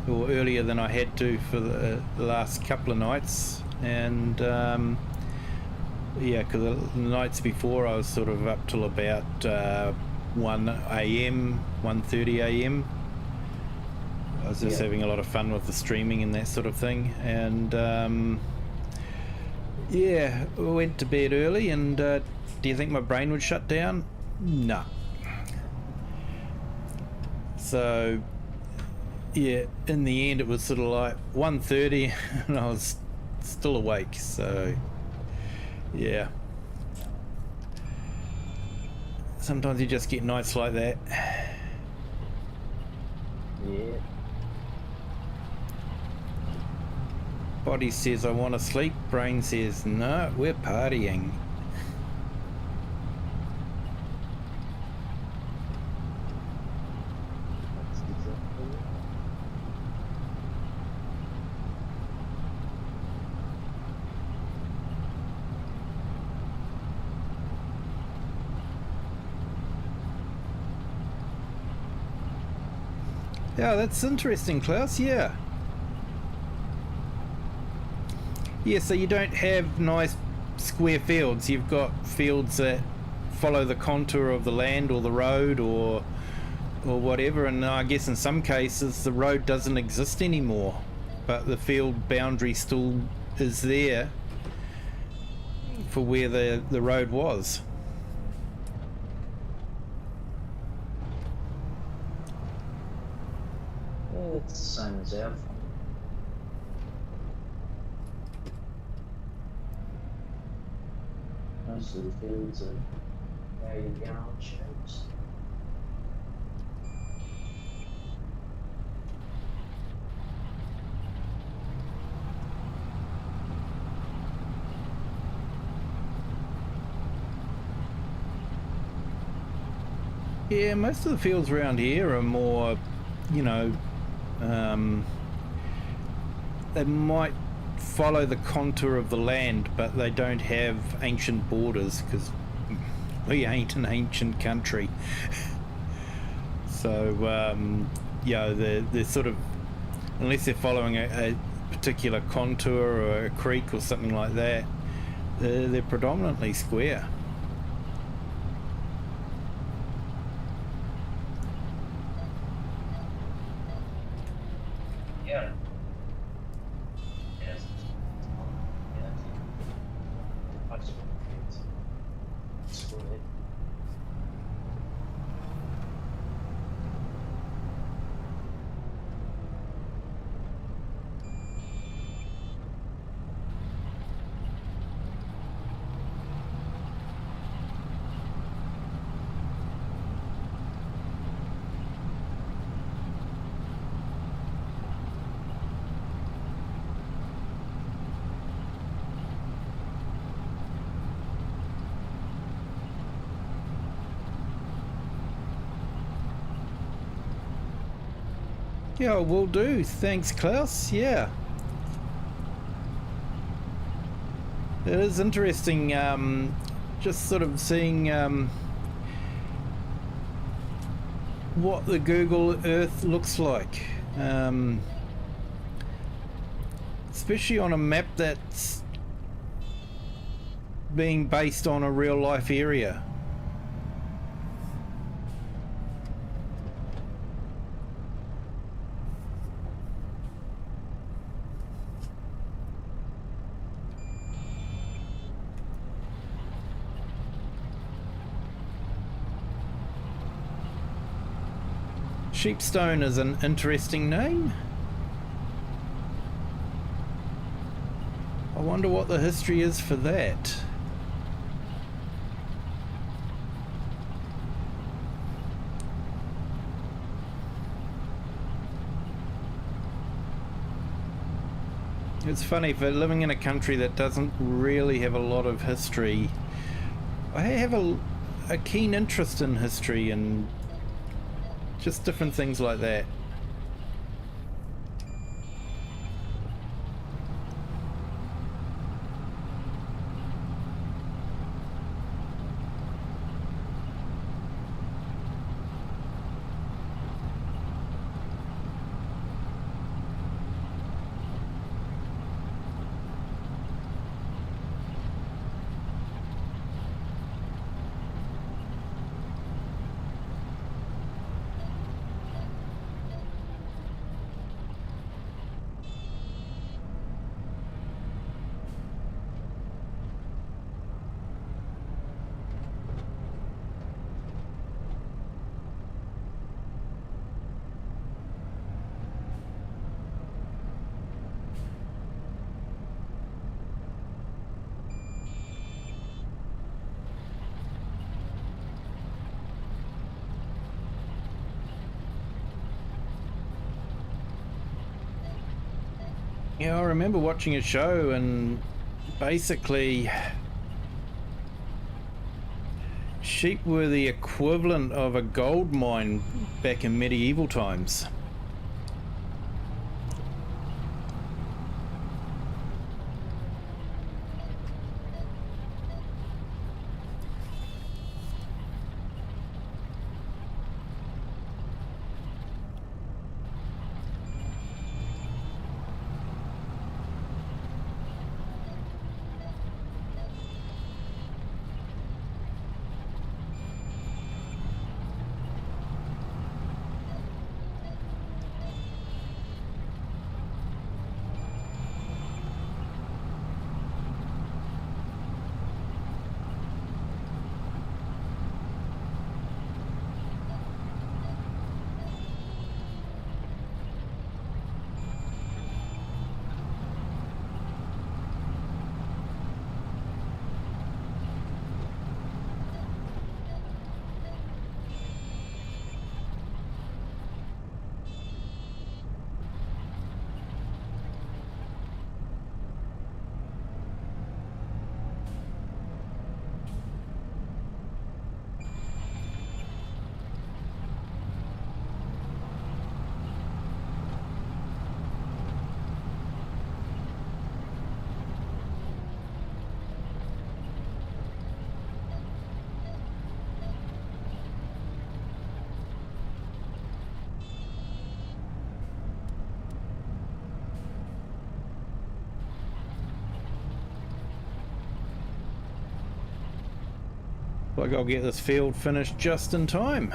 or earlier than I had to for the last couple of nights, and yeah, because the nights before I was sort of up till about 1 a.m, 1:30 a.m. I was just having a lot of fun with the streaming and that sort of thing, and yeah, I went to bed early, and do you think my brain would shut down? No. So yeah, in the end it was sort of like 1:30 and I was still awake, so yeah. Sometimes you just get nights like that. Yeah. Body says I want to sleep, brain says no, we're partying. That's exactly it. Yeah, that's interesting, Klaus. Yeah. Yeah, so you don't have nice square fields. You've got fields that follow the contour of the land or the road or whatever, and I guess in some cases the road doesn't exist anymore, but the field boundary still is there for where the road was. Yeah, it's the same as our farm. Most of the fields are where your yarn shapes. Yeah, most of the fields around here are more, you know, they might follow the contour of the land, but they don't have ancient borders because we ain't an ancient country. So, yeah, they're sort of, unless they're following a particular contour or a creek or something like that, they're predominantly square. Yeah. Yes. Yeah. Most of the fields are square. Yeah, will do. Thanks, Klaus. Yeah. It is interesting, just sort of seeing what the Google Earth looks like. Especially on a map that's being based on a real life area. Sheepstone is an interesting name. I wonder what the history is for that. It's funny, for living in a country that doesn't really have a lot of history, I have a keen interest in history and just different things like that. Yeah, I remember watching a show and basically sheep were the equivalent of a gold mine back in medieval times. Like I'll get this field finished just in time.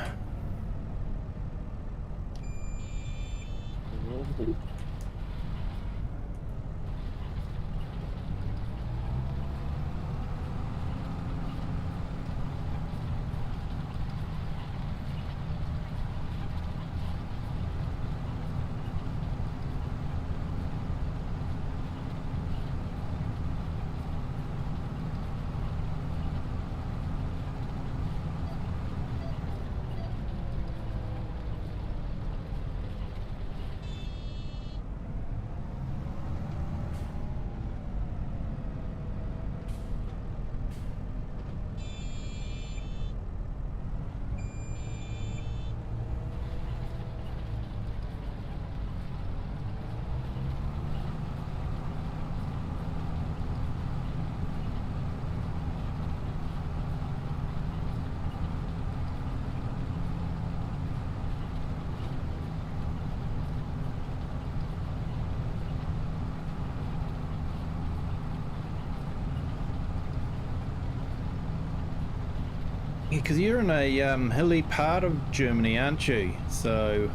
Because you're in a hilly part of Germany, aren't you? So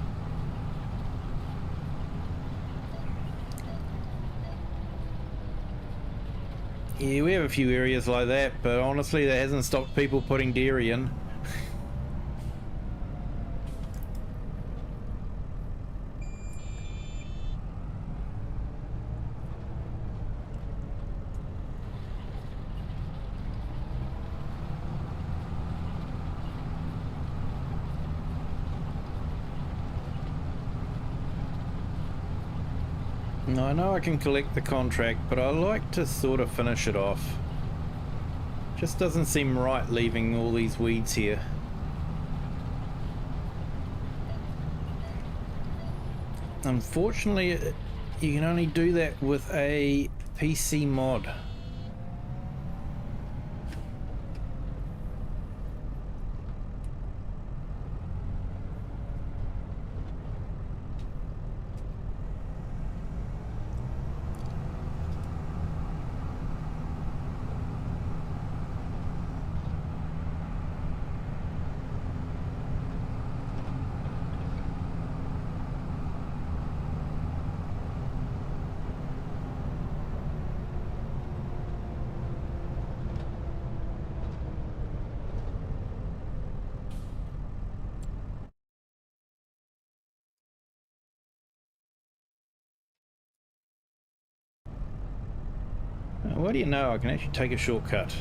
yeah, we have a few areas like that, but honestly that hasn't stopped people putting dairy in. I know I can collect the contract, but I like to sort of finish it off. Just doesn't seem right leaving all these weeds here. Unfortunately, you can only do that with a PC mod. What do you know, I can actually take a shortcut.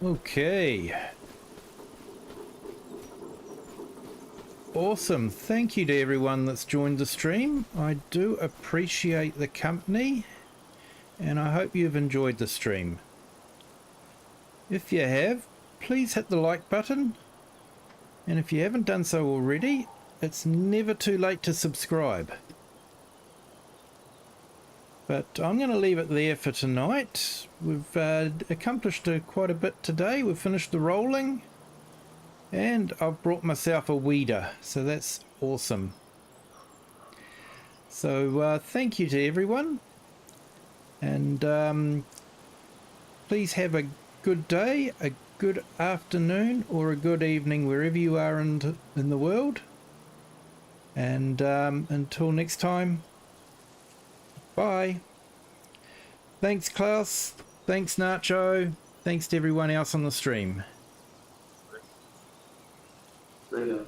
Okay. Awesome. Thank you to everyone that's joined the stream. I do appreciate the company, and I hope you've enjoyed the stream. If you have, please hit the like button, and if you haven't done so already, it's never too late to subscribe. But I'm going to leave it there for tonight. We've accomplished quite a bit today. We've finished the rolling, and I've brought myself a weeder, so that's awesome. So thank you to everyone, and please have a good day, a good afternoon, or a good evening wherever you are in the world. And until next time, bye. Thanks, Klaus. Thanks, Nacho. Thanks to everyone else on the stream. Later.